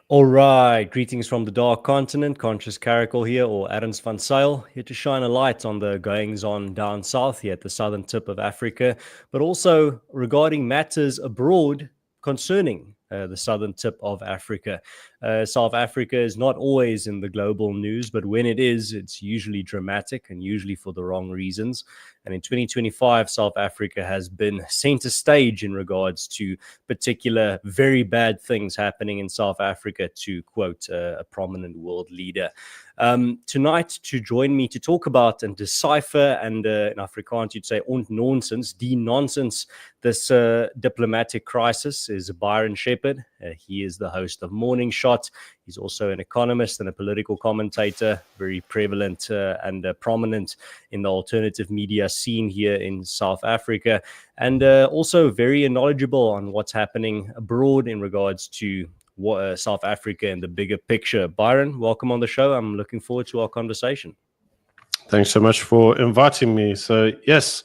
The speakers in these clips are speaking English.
All right, greetings from the Dark Continent. Conscious Caracal here, or Adams van Sail, here to shine a light on the goings-on down south here at the southern tip of Africa, but also regarding matters abroad concerning the southern tip of Africa. South Africa is not always in the global news, but when it is, it's usually dramatic and usually for the wrong reasons. And in 2025, South Africa has been center stage in regards to particular very bad things happening in South Africa, to quote a prominent world leader. Tonight, to join me to talk about and decipher, and in Afrikaans you'd say nonsense, nonsense, this diplomatic crisis, is Byron Shepherd. He is the host of Morning Shot. He's also an economist and a political commentator, very prevalent and prominent in the alternative media scene here in South Africa, and also very knowledgeable on what's happening abroad in regards to South Africa and the bigger picture. Byron, welcome on the show. I'm looking forward to our conversation. Thanks so much for inviting me. So, yes,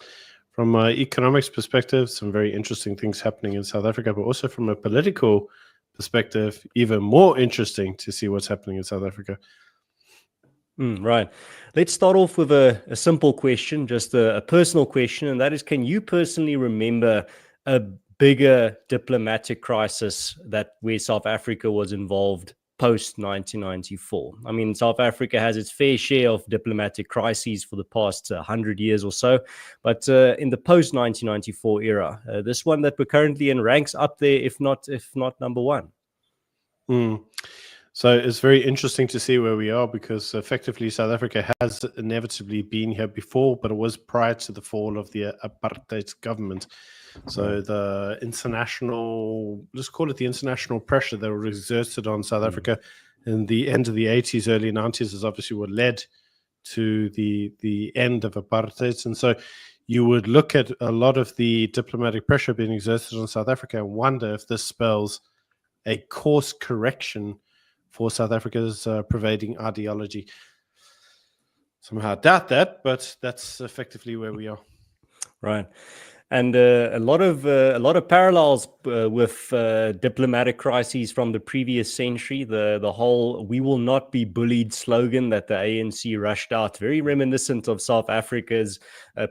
from an economics perspective, some very interesting things happening in South Africa, but also from a political perspective, even more interesting to see what's happening in South Africa. Right. Let's start off with a simple question, just a personal question, and that is, can you personally remember a bigger diplomatic crisis where South Africa was involved post-1994? I mean, South Africa has its fair share of diplomatic crises for the past 100 years or so, but in the post-1994 era, this one that we're currently in ranks up there, if not number one. So it's very interesting to see where we are, because effectively South Africa has inevitably been here before, but it was prior to the fall of the apartheid government. So the international, let's call it the international pressure that was exerted on South Africa in the end of the 80s, early 90s, is obviously what led to the end of apartheid. And so you would look at a lot of the diplomatic pressure being exerted on South Africa and wonder if this spells a course correction for South Africa's pervading ideology. Somehow doubt that, but that's effectively where we are. Right. And a lot of parallels with diplomatic crises from the previous century. The whole "we will not be bullied" slogan that the ANC rushed out, very reminiscent of South Africa's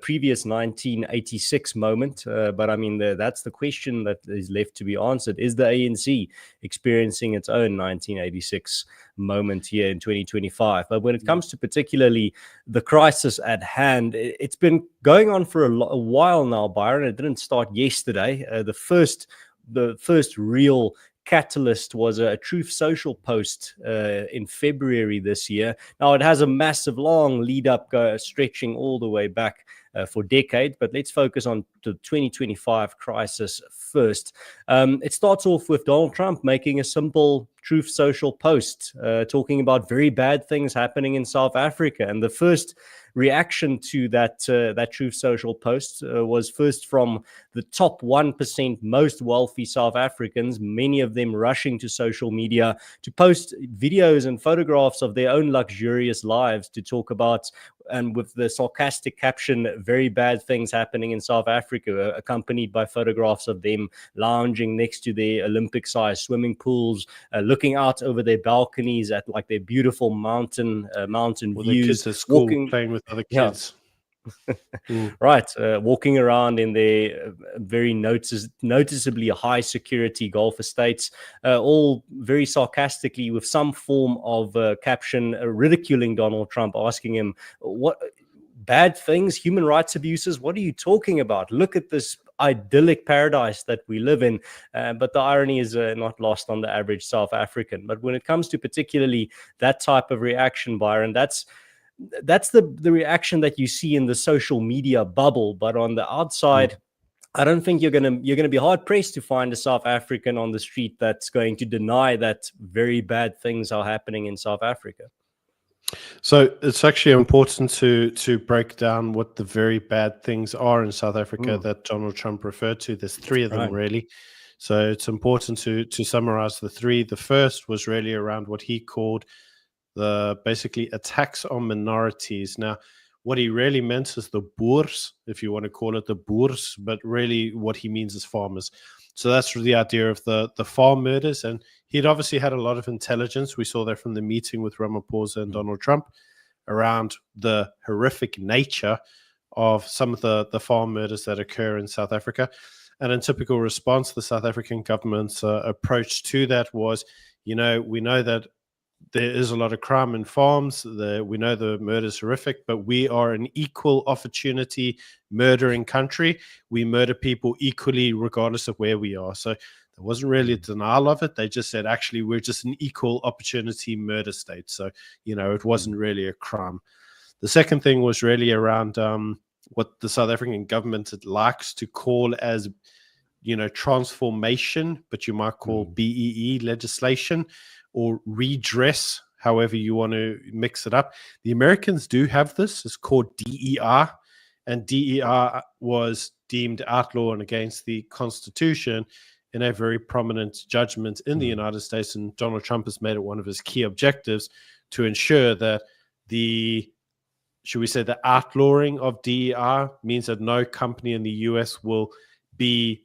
previous 1986 moment. But I mean, that's the question that is left to be answered. Is the ANC experiencing its own 1986 moment here in 2025? But when it comes to particularly the crisis at hand, it's been going on for a while now, Byron. It didn't start yesterday. The first real catalyst was a Truth Social post in February this year. Now, it has a massive long lead up stretching all the way back for decades, but let's focus on the 2025 crisis first. It starts off with Donald Trump making a simple Truth Social post talking about very bad things happening in South Africa. And the first reaction to that Truth Social post was first from the top 1% most wealthy South Africans, many of them rushing to social media to post videos and photographs of their own luxurious lives, to talk about, and with the sarcastic caption, "very bad things happening in South Africa," accompanied by photographs of them lounging next to their Olympic-sized swimming pools, looking out over their balconies at like their beautiful mountain With views, the kids at school, playing with other kids. Right, walking around in their very noticeably high security Gulf estates, all very sarcastically with some form of caption ridiculing Donald Trump, asking him, "What bad things, human rights abuses? What are you talking about? Look at this idyllic paradise that we live in." But the irony is not lost on the average South African. But when it comes to particularly that type of reaction, Byron, that's the reaction that you see in the social media bubble. But on the outside, I don't think you're gonna be hard pressed to find a South African on the street that's going to deny that very bad things are happening in South Africa. So it's actually important to break down what the very bad things are in South Africa that Donald Trump referred to. There's three of them, really. So it's important to summarize the three. The first was really around what he called the basically attacks on minorities. Now, what he really meant is the boers, if you want to call it the boers, but really what he means is farmers. So that's the idea of the farm murders. And he'd obviously had a lot of intelligence. We saw that from the meeting with Ramaphosa and Donald Trump around the horrific nature of some of the farm murders that occur in South Africa. And in typical response, the South African government's approach to that was, we know that there is a lot of crime in farms. We know the murder is horrific, but we are an equal opportunity murdering country. We murder people equally, regardless of where we are. So there wasn't really a denial of it. They just said, actually, we're just an equal opportunity murder state. So, it wasn't really a crime. The second thing was really around what the South African government likes to call as, transformation, but you might call BEE legislation, or redress, however you want to mix it up. The Americans do have this. It's called DER, and DER was deemed outlaw and against the Constitution in a very prominent judgment in the United States, and Donald Trump has made it one of his key objectives to ensure that the outlawing of DER means that no company in the US will be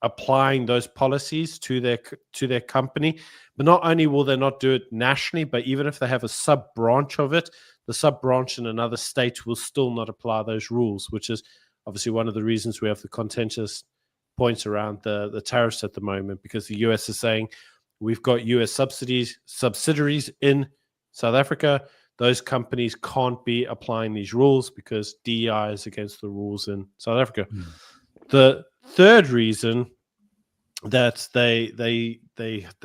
applying those policies to their company. But not only will they not do it nationally, but even if they have a sub branch of it, the sub branch in another state will still not apply those rules, which is obviously one of the reasons we have the contentious points around the tariffs at the moment, because the US is saying we've got US subsidiaries in South Africa. Those companies can't be applying these rules because DEI is against the rules in South Africa. The third reason that they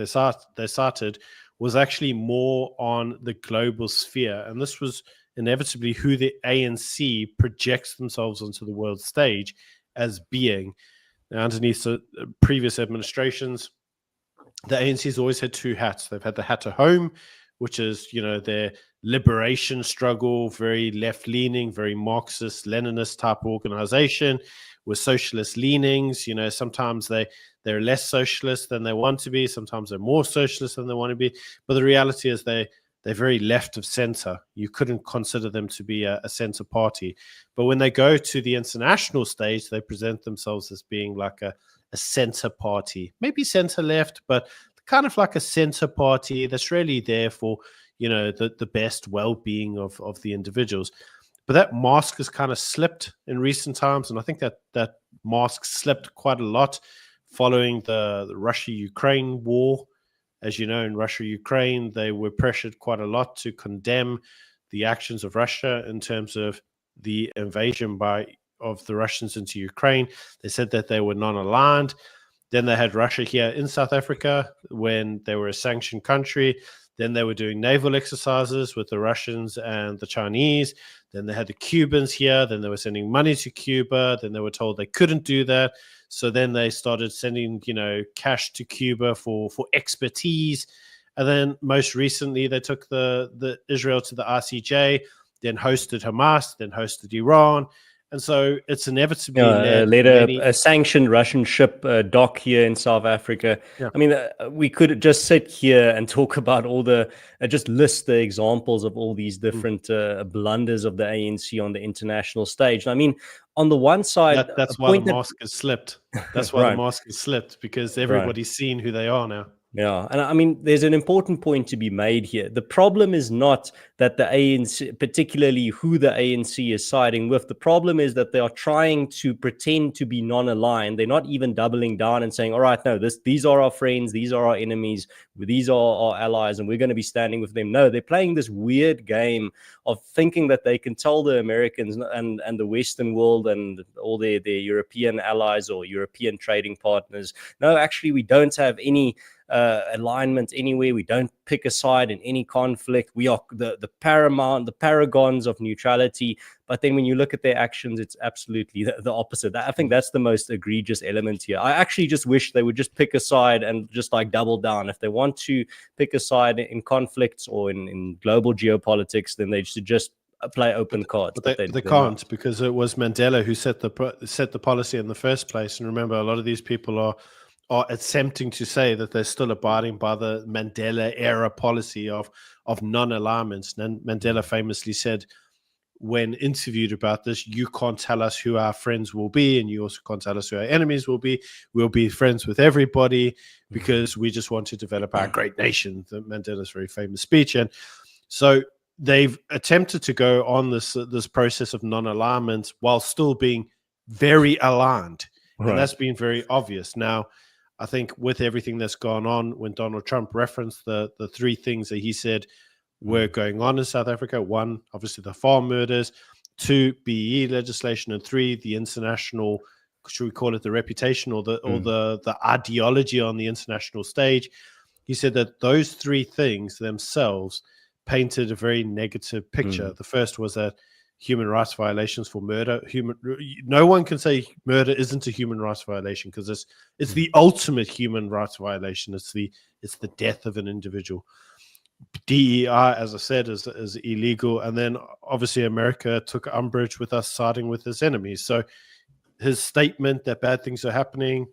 cited was actually more on the global sphere, and this was inevitably who the ANC projects themselves onto the world stage as being. Now, underneath previous administrations, the ANC has always had two hats. They've had the hat at home, which is, their liberation struggle, very left-leaning, very Marxist, Leninist type organization with socialist leanings. Sometimes they're less socialist than they want to be. Sometimes they're more socialist than they want to be. But the reality is they're very left of center. You couldn't consider them to be a center party. But when they go to the international stage, they present themselves as being like a center party, maybe center left, but kind of like a center party that's really there for, the best well-being of the individuals. But that mask has kind of slipped in recent times, and I think that mask slipped quite a lot following the Russia-Ukraine war. As you know, in Russia-Ukraine, they were pressured quite a lot to condemn the actions of Russia in terms of the invasion of the Russians into Ukraine. They said that they were non-aligned. Then they had Russia here in South Africa when they were a sanctioned country. Then they were doing naval exercises with the Russians and the Chinese. Then they had the Cubans here. Then they were sending money to Cuba. Then they were told they couldn't do that. So then they started sending, cash to Cuba for expertise. And then most recently, they took the Israel to the ICJ, then hosted Hamas, then hosted Iran. And so it's inevitably led a sanctioned Russian ship dock here in South Africa. Yeah. I mean, we could just sit here and talk about all just list the examples of all these different blunders of the ANC on the international stage. I mean, on the one side, that's why the mask has slipped. That's why the mask has slipped, because everybody's seen who they are now. Yeah, and I mean, there's an important point to be made here. The problem is not that the ANC, particularly who the ANC is siding with, the problem is that they are trying to pretend to be non-aligned. They're not even doubling down and saying, all right, no, these are our friends, these are our enemies, these are our allies, and we're going to be standing with them. No, they're playing this weird game of thinking that they can tell the Americans and the Western world and all their European allies or European trading partners, no, actually, we don't have any alignment anywhere. We don't pick a side in any conflict. We are the paragons of neutrality. But then when you look at their actions, it's absolutely the opposite. I think that's the most egregious element here. I actually just wish they would just pick a side and just like double down. If they want to pick a side in conflicts or in global geopolitics, then they should just play open cards. But they can't, because it was Mandela who set the policy in the first place. And remember, a lot of these people are attempting to say that they're still abiding by the Mandela era policy of non-alignments. And Mandela famously said, when interviewed about this, you can't tell us who our friends will be, and you also can't tell us who our enemies will be. We'll be friends with everybody because we just want to develop our great nation. Mandela's very famous speech. And so they've attempted to go on this process of non-alignment while still being very aligned. Right. And that's been very obvious. Now, I think with everything that's gone on, when Donald Trump referenced the three things that he said were going on in South Africa: one, obviously the farm murders; two, BEE legislation; and three, the international, should we call it the reputation or the ideology on the international stage. He said that those three things themselves painted a very negative picture. The first was that human rights violations for murder. No one can say murder isn't a human rights violation, because it's the ultimate human rights violation. It's the death of an individual. DEI, as I said, is illegal. And then obviously America took umbrage with us siding with his enemies. So his statement that bad things are happening,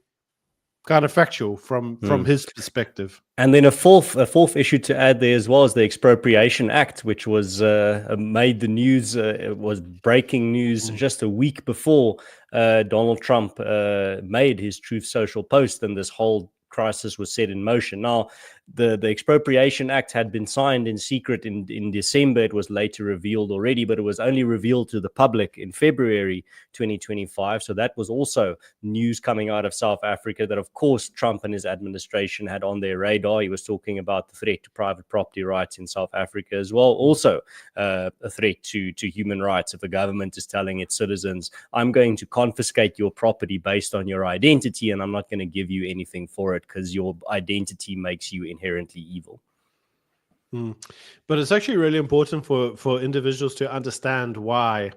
kind of factual from his perspective. And then a fourth issue to add there as well is the Expropriation Act, which was made the news. It was breaking news just a week before Donald Trump made his Truth Social post, and this whole crisis was set in motion. Now, the Expropriation Act had been signed in secret in December. It was later revealed already, but it was only revealed to the public in February 2025. So that was also news coming out of South Africa that, of course, Trump and his administration had on their radar. He was talking about the threat to private property rights in South Africa as well. Also, a threat to human rights if the government is telling its citizens, I'm going to confiscate your property based on your identity, and I'm not going to give you anything for it because your identity makes you inherently evil. But it's actually really important for individuals to understand why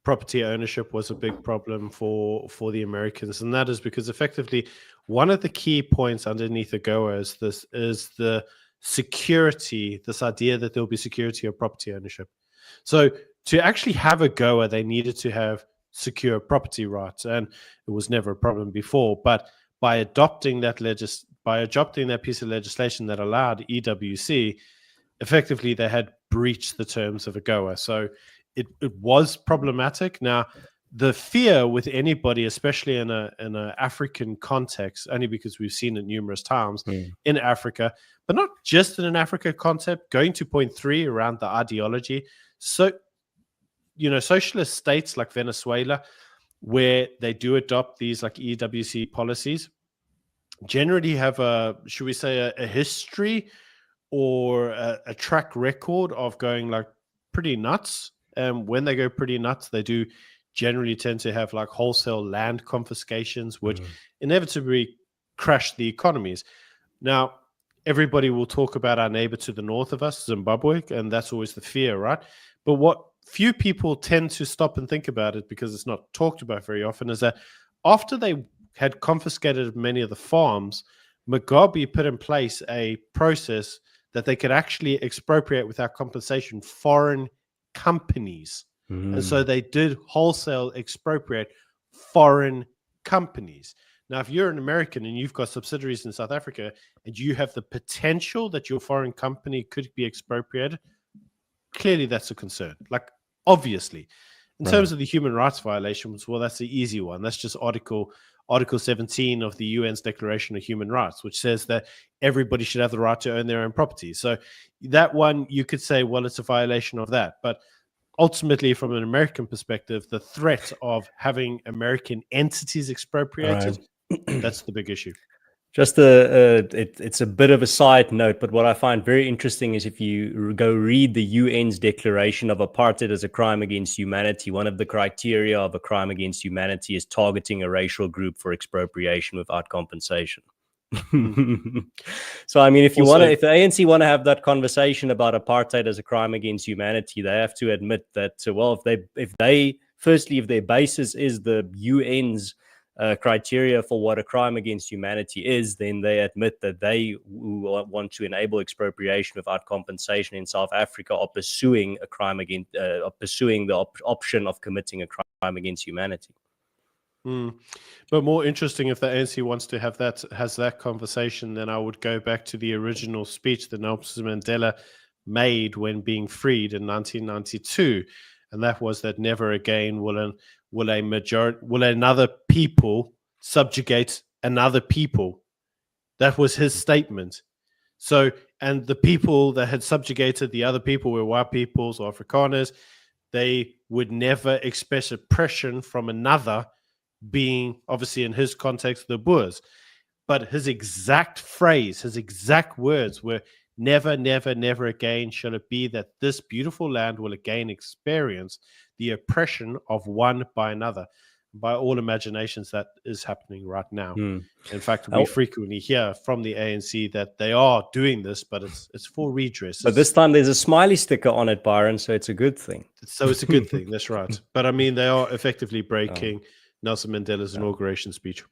property ownership was a big problem for the Americans. And that is because effectively one of the key points underneath AGOA is the security, this idea that there'll be security of property ownership. So to actually have AGOA, they needed to have secure property rights, and it was never a problem before. But by adopting that piece of legislation that allowed EWC, effectively they had breached the terms of AGOA. So it was problematic. Now, the fear with anybody, especially in an African context, only because we've seen it numerous times in Africa, but not just in an Africa concept, going to point 3 around the ideology. So, socialist states like Venezuela, where they do adopt these like EWC policies, generally have a history or a track record of going like pretty nuts. And when they go pretty nuts, they do generally tend to have like wholesale land confiscations, which inevitably crash the economies. Now, everybody will talk about our neighbor to the north of us, Zimbabwe, and that's always the fear, right? But what few people tend to stop and think about it, because it's not talked about very often, is that after they had confiscated many of the farms, Mugabe put in place a process that they could actually expropriate without compensation foreign companies. And so they did wholesale expropriate foreign companies. Now, if you're an American and you've got subsidiaries in South Africa and you have the potential that your foreign company could be expropriated, clearly that's a concern. Like, obviously. In terms of the human rights violations, well, that's the easy one. That's just Article 17 of the UN's Declaration of Human Rights, which says that everybody should have the right to own their own property. So that one, you could say, well, it's a violation of that. But ultimately, from an American perspective, the threat of having American entities expropriated, that's the big issue. Just it's a bit of a side note, but what I find very interesting is if you go read the UN's declaration of apartheid as a crime against humanity, one of the criteria of a crime against humanity is targeting a racial group for expropriation without compensation. So, I mean, if the ANC want to have that conversation about apartheid as a crime against humanity, they have to admit that, well, if their basis is the UN's criteria for what a crime against humanity is, then they admit that they want to enable expropriation without compensation in South Africa, or pursuing a crime against, pursuing the option of committing a crime against humanity. But more interesting, if the ANC wants to have has that conversation, then I would go back to the original speech that Nelson Mandela made when being freed in 1992. and that was that never again will another people subjugate another people. That was his statement. So, and the people that had subjugated the other people were white peoples or Afrikaners. They would never express oppression from another, being obviously in his context the Boers. But his exact phrase, his exact words were, never, never, never again shall it be that this beautiful land will again experience the oppression of one by another. By all imaginations, that is happening right now. In fact, we frequently hear from the ANC that they are doing this, but it's for redress. But this time there's a smiley sticker on it, Byron, so it's a good thing. So it's a good thing, that's right. But I mean, they are effectively breaking Nelson Mandela's inauguration speech.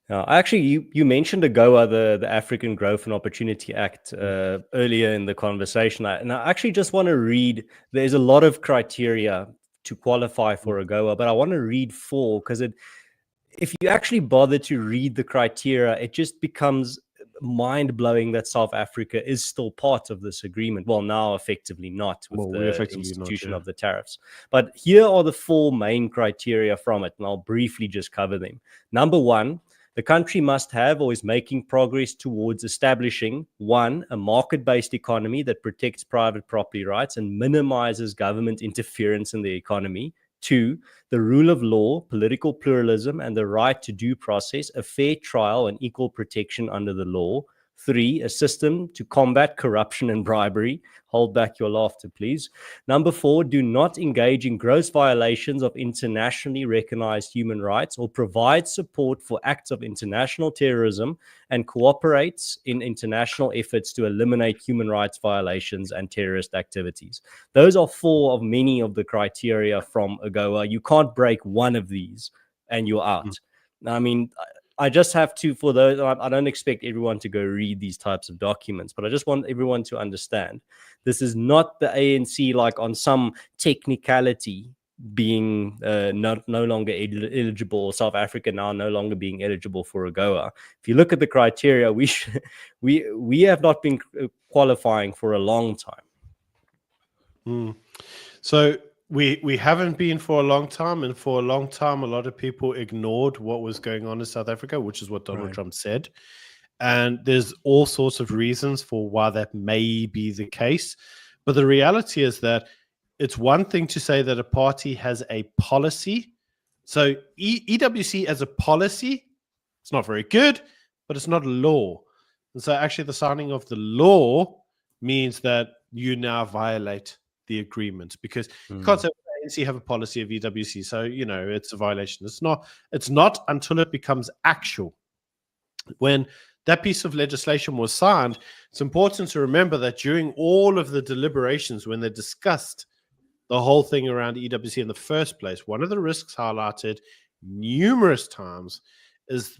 Actually, you mentioned AGOA, the African Growth and Opportunity Act, earlier in the conversation. And I actually just want to read, there's a lot of criteria to qualify for AGOA, but I want to read 4 because if you actually bother to read the criteria, it just becomes mind-blowing that South Africa is still part of this agreement. Well, now effectively not with the institution of the tariffs. But here are the 4 main criteria from it, and I'll briefly just cover them. Number 1, the country must have or is making progress towards establishing 1, a market-based economy that protects private property rights and minimizes government interference in the economy. 2, the rule of law, political pluralism, and the right to due process, a fair trial, and equal protection under the law. 3, a system to combat corruption and bribery. Hold back your laughter, please. Number 4, do not engage in gross violations of internationally recognized human rights or provide support for acts of international terrorism and cooperates in international efforts to eliminate human rights violations and terrorist activities. Those are 4 of many of the criteria from AGOA. You can't break one of these and you're out. I mean, I just have to, for those, I don't expect everyone to go read these types of documents, but I just want everyone to understand this is not the ANC like on some technicality being no longer eligible, or South Africa now no longer being eligible for AGOA. If you look at the criteria, we have not been qualifying for a long time. So we haven't been for a long time, and for a long time, a lot of people ignored what was going on in South Africa, which is what Donald Trump said. And there's all sorts of reasons for why that may be the case. But the reality is that it's one thing to say that a party has a policy. So EWC as a policy, it's not very good, but it's not a law. And so actually the signing of the law means that you now violate the agreement, because you can't say ANC have a policy of EWC, so it's a violation. It's not until it becomes actual. When that piece of legislation was signed, it's important to remember that during all of the deliberations, when they discussed the whole thing around EWC in the first place, one of the risks highlighted numerous times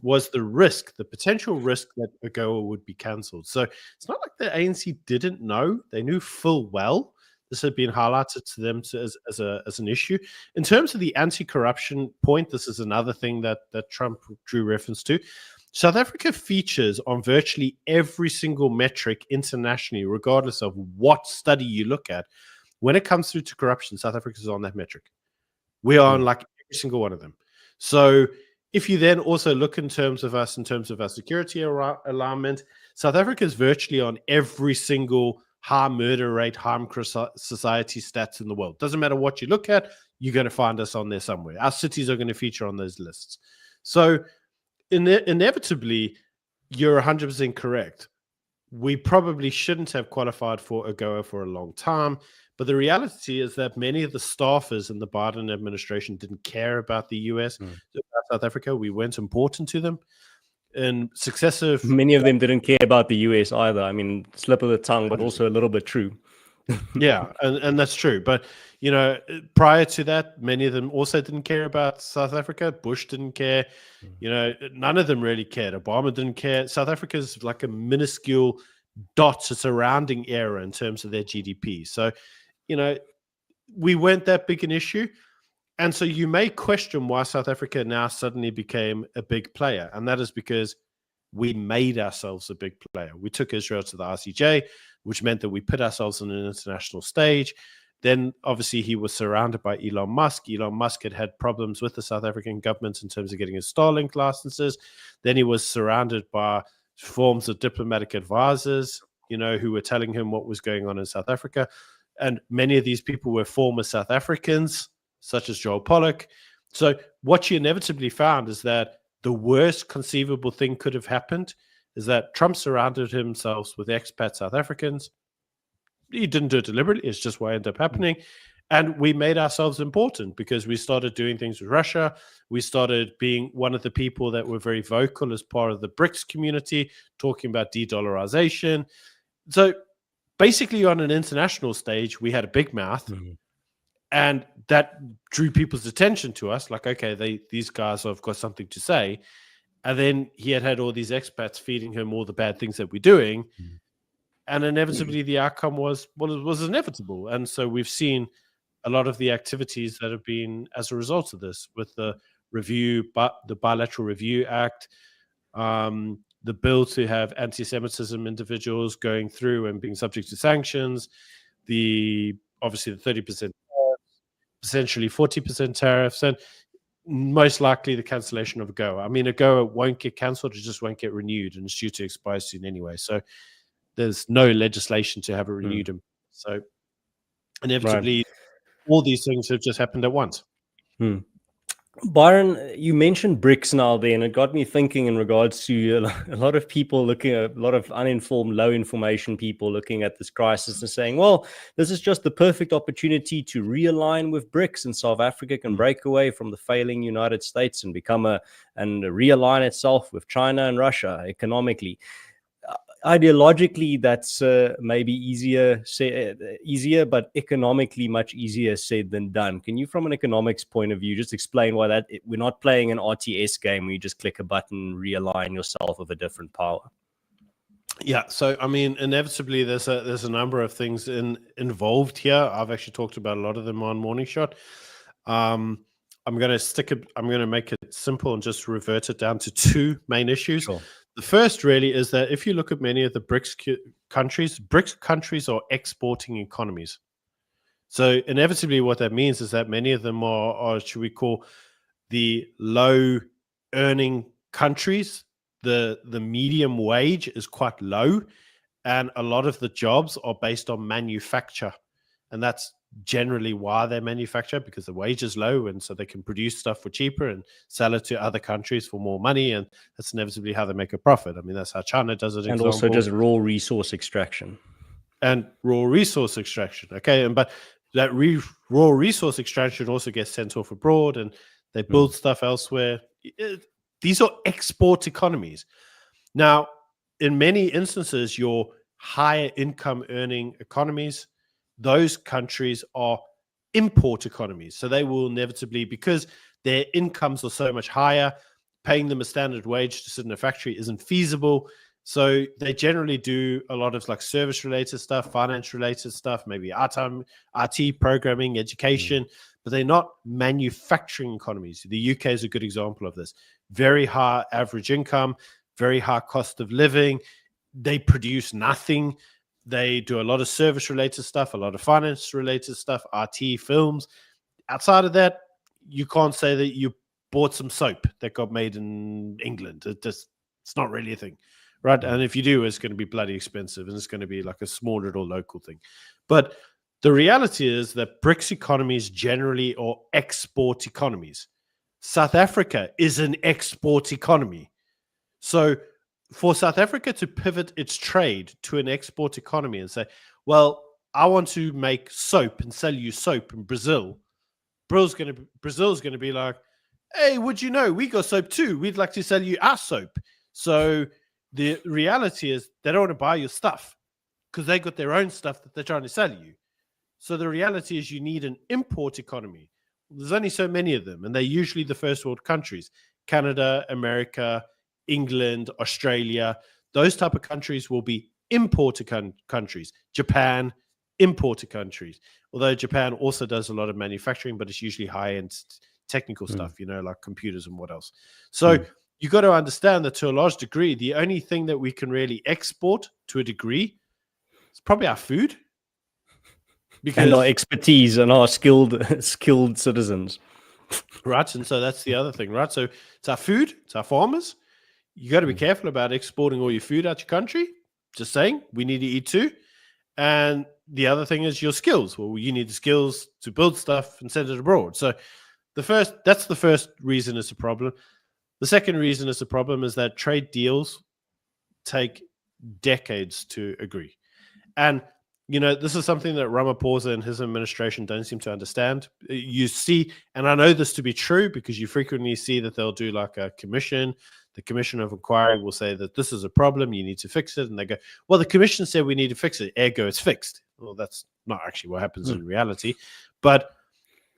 was the potential risk that AGOA would be cancelled. So it's not like the ANC didn't know; they knew full well this had been highlighted to them as an issue. In terms of the anti-corruption point, this is another thing that Trump drew reference to. South Africa features on virtually every single metric internationally, regardless of what study you look at. When it comes through to corruption, South Africa is on that metric. We are on like every single one of them. So if you then also look in terms of our security alignment, South Africa is virtually on every single high murder rate, harm society stats in the world. Doesn't matter what you look at, you're going to find us on there somewhere. Our cities are going to feature on those lists. So inevitably, you're 100% correct. We probably shouldn't have qualified for AGOA for a long time. But the reality is that many of the staffers in the Biden administration didn't care about the US, about South Africa. We weren't important to them. And many of them didn't care about the US either. I mean, slip of the tongue, but also a little bit true. Yeah, and that's true. But, prior to that, many of them also didn't care about South Africa. Bush didn't care. None of them really cared. Obama didn't care. South Africa is like a minuscule dot, a surrounding area in terms of their GDP. So, we weren't that big an issue. And so you may question why South Africa now suddenly became a big player. And that is because we made ourselves a big player. We took Israel to the ICJ, which meant that we put ourselves on an international stage. Then obviously he was surrounded by Elon Musk. Elon Musk had problems with the South African government in terms of getting his Starlink licenses. Then he was surrounded by forms of diplomatic advisors, who were telling him what was going on in South Africa. And many of these people were former South Africans, such as Joel Pollock. So what you inevitably found is that the worst conceivable thing could have happened is that Trump surrounded himself with expat South Africans. He didn't do it deliberately. It's just what ended up happening. And we made ourselves important because we started doing things with Russia. We started being one of the people that were very vocal as part of the BRICS community, talking about de-dollarization. So basically on an international stage, we had a big mouth. And that drew people's attention to us. Like, okay, these guys have got something to say. And then he had all these expats feeding him all the bad things that we're doing. And inevitably, the outcome was inevitable. And so we've seen a lot of the activities that have been as a result of this, with the review, but the Bilateral Review Act, the bill to have anti-Semitism individuals going through and being subject to sanctions, obviously the 30% tariffs, essentially 40% tariffs, and most likely the cancellation of AGOA. I mean, AGOA won't get cancelled; it just won't get renewed, and it's due to expire soon anyway. So there's no legislation to have it renewed. So inevitably, all these things have just happened at once. Byron, you mentioned BRICS now there, and it got me thinking in regards to a lot of people a lot of uninformed, low information people looking at this crisis and saying, well, this is just the perfect opportunity to realign with BRICS, and South Africa can break away from the failing United States and and realign itself with China and Russia economically. Ideologically, that's maybe easier, but economically much easier said than done. Can you, from an economics point of view, just explain why we're not playing an RTS game where you just click a button, realign yourself with a different power? Yeah, so I mean, inevitably, there's a number of things involved here. I've actually talked about a lot of them on Morning Shot. I'm going to make it simple and just revert it down to two main issues. Sure. The first really is that if you look at many of the BRICS countries are exporting economies. So inevitably what that means is that many of them are should we call, the low earning countries. The medium wage is quite low, and a lot of the jobs are based on manufacture. And that's generally why they manufacture, because the wage is low, and so they can produce stuff for cheaper and sell it to other countries for more money, and that's inevitably how they make a profit. I mean, that's how China does it. And also just raw resource extraction. Okay, but that raw resource extraction also gets sent off abroad, and they build stuff elsewhere. These are export economies. Now, in many instances, your higher income earning economies, those countries are import economies. So they will inevitably, because their incomes are so much higher, paying them a standard wage to sit in a factory isn't feasible. So they generally do a lot of like service related stuff, finance related stuff, maybe RT programming, education, but they're not manufacturing economies. The UK is a good example of this. Very high average income, very high cost of living. They produce nothing. They do a lot of service related stuff, a lot of finance related stuff, RT, films. Outside of that, you can't say that you bought some soap that got made in England. It's not really a thing, right? And if you do, it's going to be bloody expensive, and it's going to be like a small little local thing. But the reality is that BRICS economies generally are export economies. South Africa is an export economy. So for South Africa to pivot its trade to an export economy and say, well, I want to make soap and sell you soap in Brazil, Brazil's going to be like, hey, would you know, we got soap too. We'd like to sell you our soap. So the reality is they don't want to buy your stuff because they got their own stuff that they're trying to sell you. So the reality is you need an import economy. There's only so many of them, and they're usually the first world countries. Canada, America, England, Australia, those type of countries will be importer countries. Japan, importer countries. Although Japan also does a lot of manufacturing, but it's usually high-end technical stuff, like computers and what else. So you got to understand that to a large degree, the only thing that we can really export to a degree is probably our food. And our expertise and our skilled citizens. Right. And so that's the other thing, right? So it's our food, it's our farmers. You got to be careful about exporting all your food out your country. Just saying, we need to eat too. And the other thing is your skills. Well, you need the skills to build stuff and send it abroad. So that's the first reason it's a problem. The second reason it's a problem is that trade deals take decades to agree. And this is something that Ramaphosa and his administration don't seem to understand. You see, and I know this to be true because you frequently see that they'll do like a commission. The commission of inquiry will say that this is a problem, you need to fix it. And they go, well, the commission said we need to fix it, ergo it's fixed. Well, that's not actually what happens in reality. But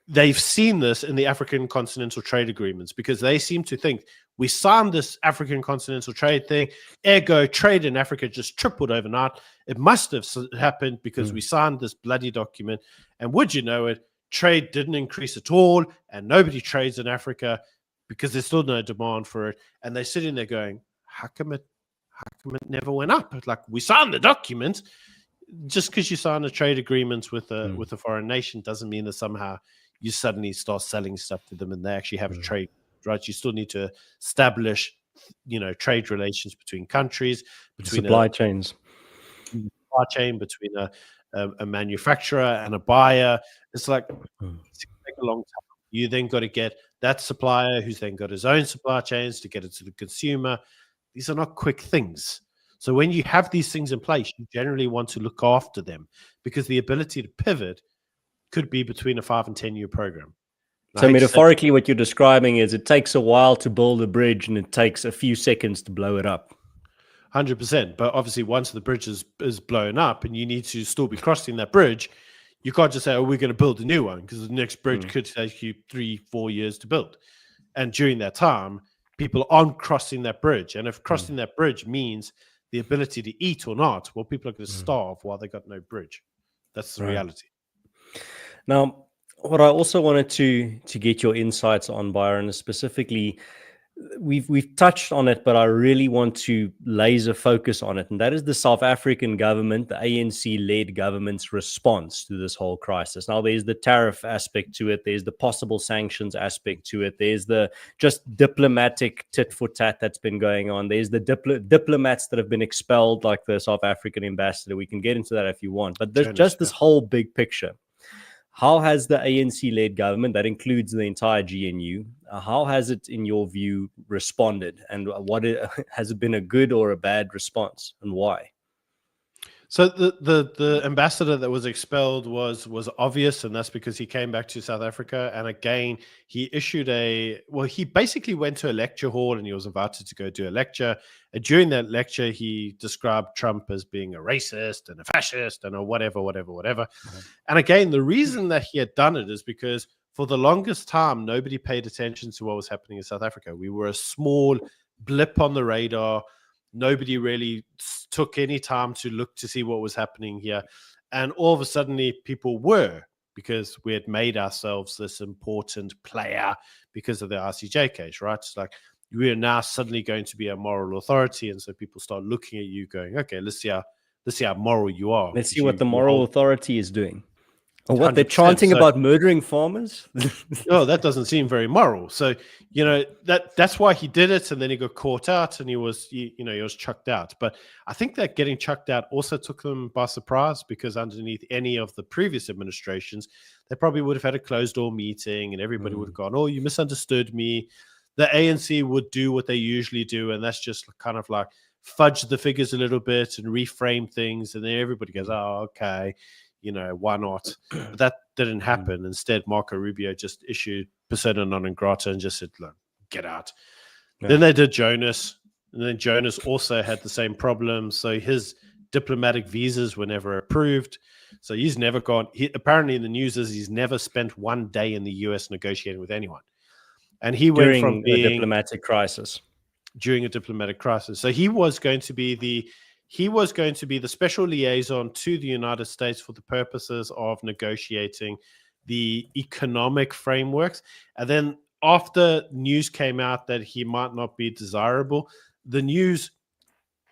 they've seen this in the African Continental Trade Agreements because they seem to think we signed this African Continental Trade thing, ergo trade in Africa just tripled overnight. It must have happened because we signed this bloody document. And would you know it, trade didn't increase at all and nobody trades in Africa because there's still no demand for it. And they're sitting there going, how come it never went up? Like, we signed the document. Just because you sign a trade agreement with a foreign nation doesn't mean that somehow you suddenly start selling stuff to them and they actually have a trade, right? You still need to establish, trade relations between countries, between supply chain between a manufacturer and a buyer. It's like, it's going to take a long time. You then got to get that supplier who's then got his own supply chains to get it to the consumer. These are not quick things. So when you have these things in place, you generally want to look after them because the ability to pivot could be between a 5 and 10 year program. So metaphorically, what you're describing is it takes a while to build a bridge and it takes a few seconds to blow it up. 100%. But obviously, once the bridge is blown up and you need to still be crossing that bridge, you can't just say, oh, we're going to build a new one because the next bridge could take you 3-4 years to build. And during that time, people aren't crossing that bridge. And if crossing that bridge means the ability to eat or not, well, people are going to starve while they got no bridge. That's the reality. Now, what I also wanted to get your insights on, Byron, is specifically, we've touched on it, but I really want to laser focus on it, and that is the South African government, the ANC-led government's response to this whole crisis. Now, there's the tariff aspect to it, there's the possible sanctions aspect to it, there's the just diplomatic tit-for-tat that's been going on, there's the diplomats that have been expelled, like the South African ambassador. We can get into that if you want, but there's just this whole big picture. How has the ANC-led government, that includes the entire GNU, how has it, in your view, responded? And has it been a good or a bad response, and why? So the ambassador that was expelled was obvious, and that's because he came back to South Africa. And again, he issued he basically went to a lecture hall and he was invited to go do a lecture. And during that lecture, he described Trump as being a racist and a fascist and a whatever. And again, the reason that he had done it is because for the longest time, nobody paid attention to what was happening in South Africa. We were a small blip on the radar. Nobody really took any time to look to see what was happening here. And all of a sudden, people were, because we had made ourselves this important player because of the RCJ case, right? It's like, we are now suddenly going to be a moral authority. And so people start looking at you going, okay, let's see how moral you are. Let's see what the moral authority is doing. Or what, they're chanting about murdering farmers? Oh, that doesn't seem very moral. So, that's why he did it, and then he got caught out and he was chucked out. But I think that getting chucked out also took them by surprise, because underneath any of the previous administrations, they probably would have had a closed door meeting and everybody would have gone, oh, you misunderstood me. The ANC would do what they usually do, and that's just kind of like fudge the figures a little bit and reframe things. And then everybody goes, oh, okay. Why not? But that didn't happen. Instead, Marco Rubio just issued persona non grata and just said, look, get out. Yeah. Then they did Jonas, and then Jonas also had the same problem. So his diplomatic visas were never approved. So he's never gone. Apparently in the news is he's never spent one day in the US negotiating with anyone. And he went from being a diplomatic crisis. During a diplomatic crisis. So he was going to be the special liaison to the United States for the purposes of negotiating the economic frameworks. And then after news came out that he might not be desirable, the news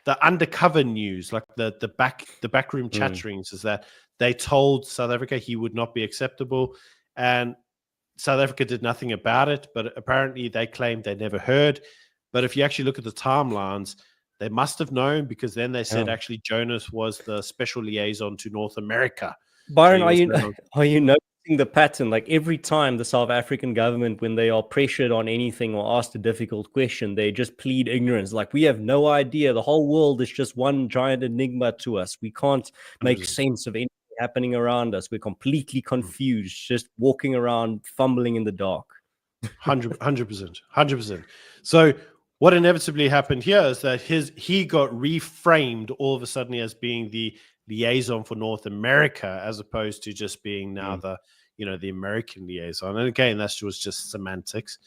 the undercover news, like the backroom chatterings, is that they told South Africa he would not be acceptable, and South Africa did nothing about it. But apparently, they claimed they never heard. But if you actually look at the timelines, they must have known, because then they said actually Jonas was the special liaison to North America. Byron, So are you noticing the pattern? Like every time the South African government, when they are pressured on anything or asked a difficult question, they just plead ignorance. Like, we have no idea. The whole world is just one giant enigma to us. We can't make sense of anything happening around us. We're completely confused, just walking around fumbling in the dark. 100%. So what inevitably happened here is that he got reframed all of a sudden as being the liaison for North America, as opposed to just being now the American liaison. And again, that was just semantics.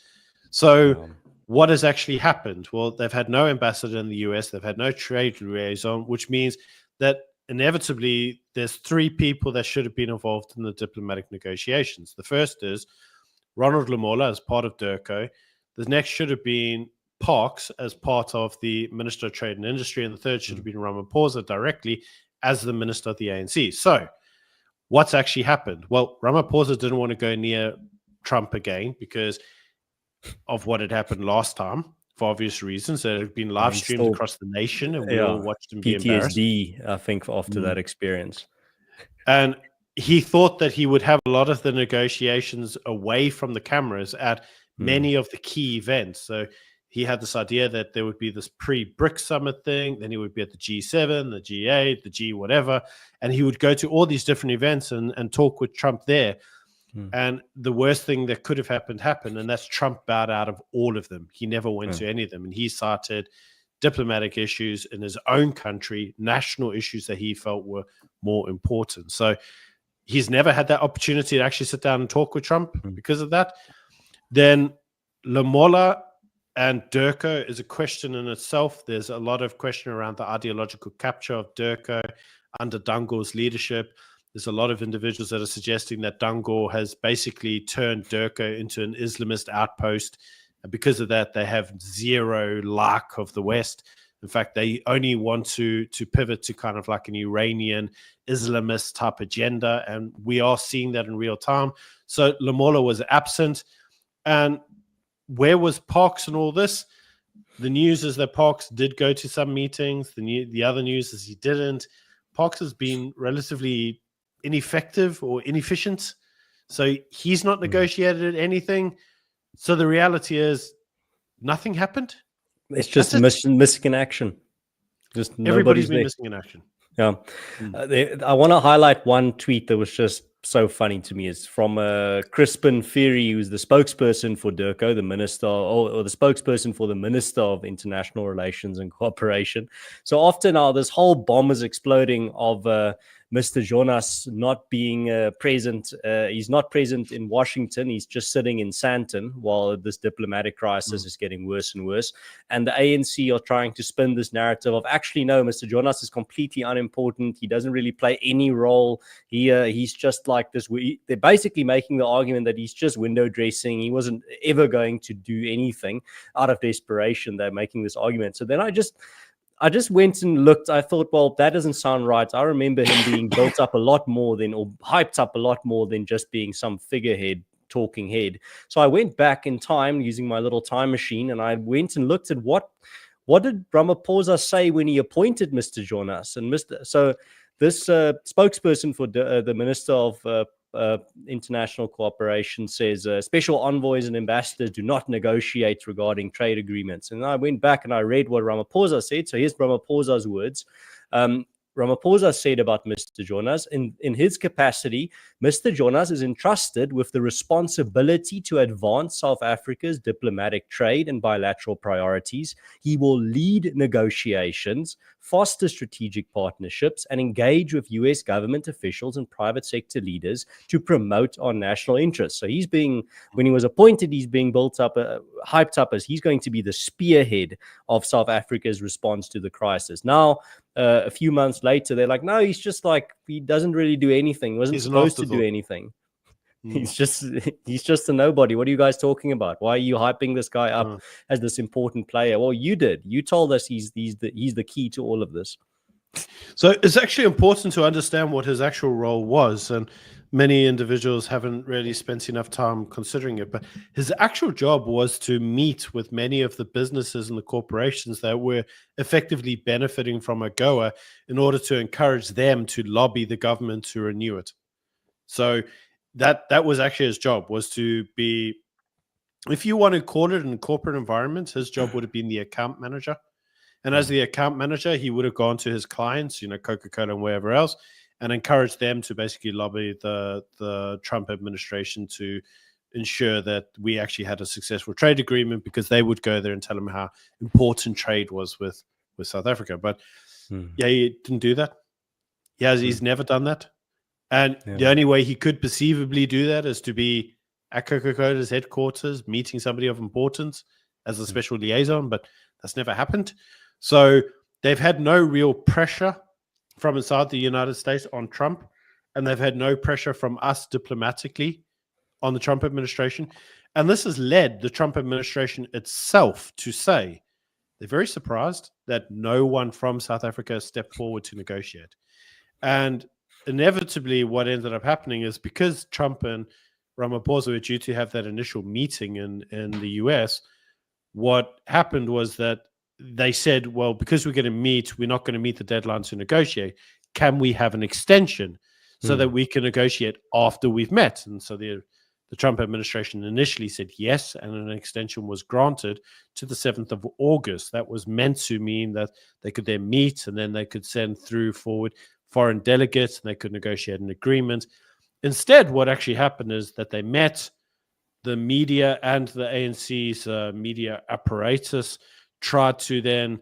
So what has actually happened? Well, they've had no ambassador in the US, they've had no trade liaison, which means that inevitably there's three people that should have been involved in the diplomatic negotiations. The first is Ronald Lamola as part of DIRCO. The next should have been Parks as part of the Minister of Trade and Industry, and the third should have been Ramaphosa directly as the Minister of the ANC. So what's actually happened? Well, Ramaphosa didn't want to go near Trump again because of what had happened last time, for obvious reasons. It had been live streamed across the nation, and we all watched him be embarrassed. PTSD, I think, after that experience. And he thought that he would have a lot of the negotiations away from the cameras at many of the key events. So he had this idea that there would be this pre-BRICS summit thing, then he would be at the G7, the G8, the G whatever, and he would go to all these different events and talk with Trump there. And the worst thing that could have happened, and that's Trump bowed out of all of them. He never went to any of them, and he cited diplomatic issues in his own country, national issues that he felt were more important. So he's never had that opportunity to actually sit down and talk with Trump because of that. Then Lamola and DIRCO is a question in itself. There's a lot of question around the ideological capture of DIRCO under Dango's leadership. There's a lot of individuals that are suggesting that Dango has basically turned DIRCO into an Islamist outpost. And because of that, they have zero like of the West. In fact, they only want to pivot to kind of like an Iranian Islamist type agenda. And we are seeing that in real time. So Lamola was absent. And where was Parks in all this? The news is that Parks did go to some meetings. The other news is he didn't. Parks has been relatively ineffective or inefficient. So he's not negotiated anything. So the reality is nothing happened. It's just missing in action. Just everybody's been missing in action. Yeah. I want to highlight one tweet that was just so funny to me. It's from Crispin Ferry, who's the spokesperson for DIRCO, the minister, or the spokesperson for the Minister of International Relations and Cooperation. So often now this whole bomb is exploding of Mr. Jonas not being present. He's not present in Washington. He's just sitting in Sandton while this diplomatic crisis is getting worse and worse. And the ANC are trying to spin this narrative of, actually, no, Mr. Jonas is completely unimportant. He doesn't really play any role. He's just like this. They're basically making the argument that he's just window dressing. He wasn't ever going to do anything. Out of desperation, they're making this argument. So then I just went and looked. I thought, well, that doesn't sound right. I remember him being built up a lot more than, or hyped up a lot more than just being some figurehead, talking head. So I went back in time using my little time machine, and I went and looked at what did Ramaphosa say when he appointed Mr. Jonas. And so this spokesperson for the Minister of International Cooperation says special envoys and ambassadors do not negotiate regarding trade agreements. And I went back and I read what Ramaphosa said. So here's Ramaphosa's words. Ramaphosa said about Mr. Jonas, in his capacity, Mr. Jonas is entrusted with the responsibility to advance South Africa's diplomatic, trade, and bilateral priorities. He will lead negotiations, foster strategic partnerships, and engage with U.S. government officials and private sector leaders to promote our national interests. So when he was appointed, he's being built up, hyped up as he's going to be the spearhead of South Africa's response to the crisis. Now, a few months later, they're like, no, he's just like, he doesn't really do anything. He wasn't supposed to do anything. He's just a nobody. What are you guys talking about? Why are you hyping this guy up as this important player? Well, you did. You told us he's the key to all of this. So it's actually important to understand what his actual role was, and many individuals haven't really spent enough time considering it. But his actual job was to meet with many of the businesses and the corporations that were effectively benefiting from AGOA in order to encourage them to lobby the government to renew it. So that was actually his job, was to be, if you want to call it in a corporate environment, his job would have been the account manager. And as the account manager, he would have gone to his clients, Coca-Cola and wherever else, and encouraged them to basically lobby the Trump administration to ensure that we actually had a successful trade agreement, because they would go there and tell him how important trade was with South Africa. But yeah, he didn't do that. He's never done that. And the only way he could perceivably do that is to be at Coca-Cola's headquarters, meeting somebody of importance as a special liaison, but that's never happened. So they've had no real pressure from inside the United States on Trump, and they've had no pressure from us diplomatically on the Trump administration. And this has led the Trump administration itself to say they're very surprised that no one from South Africa stepped forward to negotiate. And inevitably, what ended up happening is, because Trump and Ramaphosa were due to have that initial meeting in the US, what happened was that they said, well, because we're going to meet, we're not going to meet the deadline to negotiate. Can we have an extension so that we can negotiate after we've met? And so the Trump administration initially said yes, and an extension was granted to the 7th of August. That was meant to mean that they could then meet, and then they could send forward foreign delegates, and they could negotiate an agreement. Instead, what actually happened is that they met, the media and the ANC's media apparatus tried to then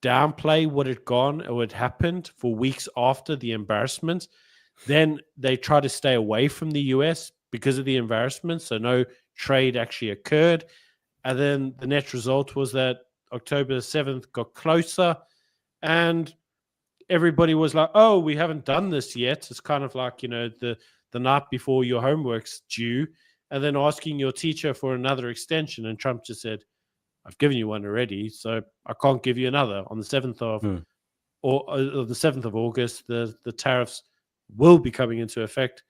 downplay what had happened for weeks after the embarrassment. Then they tried to stay away from the US because of the embarrassment, so no trade actually occurred. And then the net result was that October 7th got closer, and everybody was like, oh, we haven't done this yet. It's kind of like, the night before your homework's due, and then asking your teacher for another extension. And Trump just said, I've given you one already, so I can't give you another. On the 7th of the 7th of August, the tariffs will be coming into effect,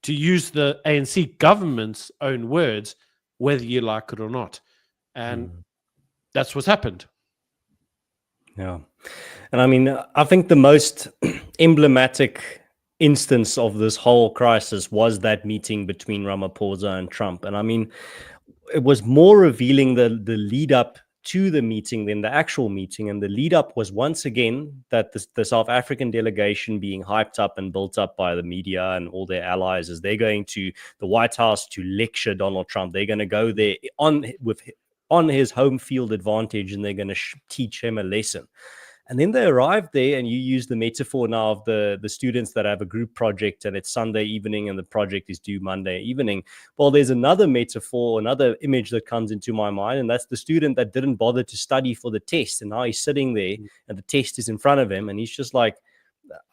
to use the ANC government's own words, whether you like it or not. And that's what's happened. Yeah. And I mean, I think the most emblematic instance of this whole crisis was that meeting between Ramaphosa and Trump. And I mean, it was more revealing the lead up to the meeting than the actual meeting. And the lead up was once again that the South African delegation being hyped up and built up by the media and all their allies, as they're going to the White House to lecture Donald Trump. They're going to go there on his home field advantage, and they're going to teach him a lesson. And then they arrived there, and you use the metaphor now of the students that have a group project, and it's Sunday evening and the project is due Monday evening. Well, there's another metaphor, another image that comes into my mind, and that's the student that didn't bother to study for the test. And now he's sitting there and the test is in front of him, and he's just like,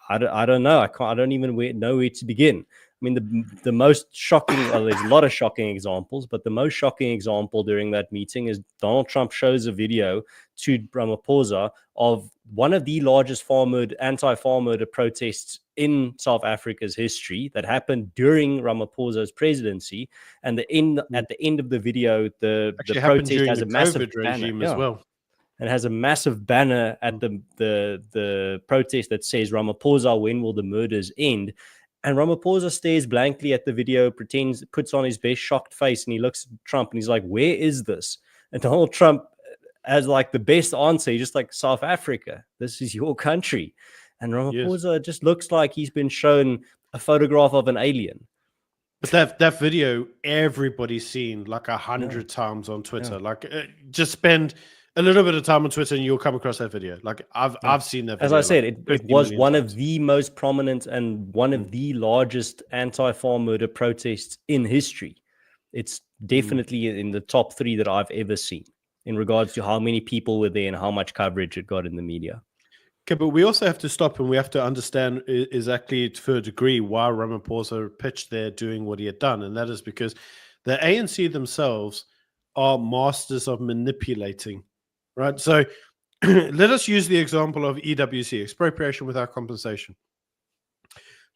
I don't know. I don't even know where to begin. I mean, the most shocking, there's a lot of shocking examples, but the most shocking example during that meeting is Donald Trump shows a video to Ramaphosa of one of the largest anti-farm murder protests in South Africa's history that happened during Ramaphosa's presidency. And at the end of the video, the protest has a massive regime as well. And has a massive banner at the protest that says, Ramaphosa, when will the murders end? And Ramaphosa stares blankly at the video, puts on his best shocked face, and he looks at Trump and he's like, where is this? And Donald Trump has like the best answer. He's just like, South Africa, this is your country. And Ramaphosa just looks like he's been shown a photograph of an alien. But that video, everybody's seen like 100 times on Twitter. Like, just spend a little bit of time on Twitter and you'll come across that video. Like I've seen that video. As I said, it was one of the most prominent and one of the largest anti-farm murder protests in history. It's definitely in the top 3 that I've ever seen in regards to how many people were there and how much coverage it got in the media. Okay, but we also have to stop and we have to understand exactly to a degree why Ramaphosa pitched there doing what he had done. And that is because the ANC themselves are masters of manipulating, right? So let us use the example of EWC, expropriation without compensation.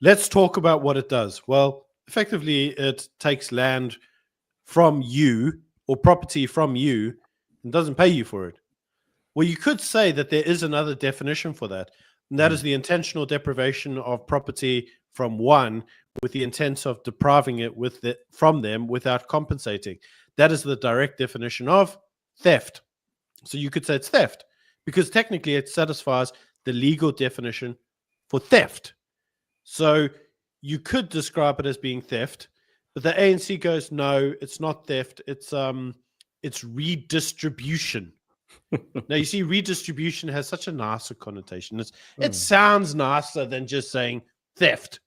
Let's talk about what it does. Well, effectively, it takes land from you or property from you and doesn't pay you for it. Well, you could say that there is another definition for that, and that is the intentional deprivation of property from one with the intent of depriving it from them without compensating. That is the direct definition of theft. So you could say it's theft because technically it satisfies the legal definition for theft. So you could describe it as being theft, but the ANC goes, no, it's not theft. It's redistribution. Now, you see, redistribution has such a nicer connotation. It sounds nicer than just saying theft,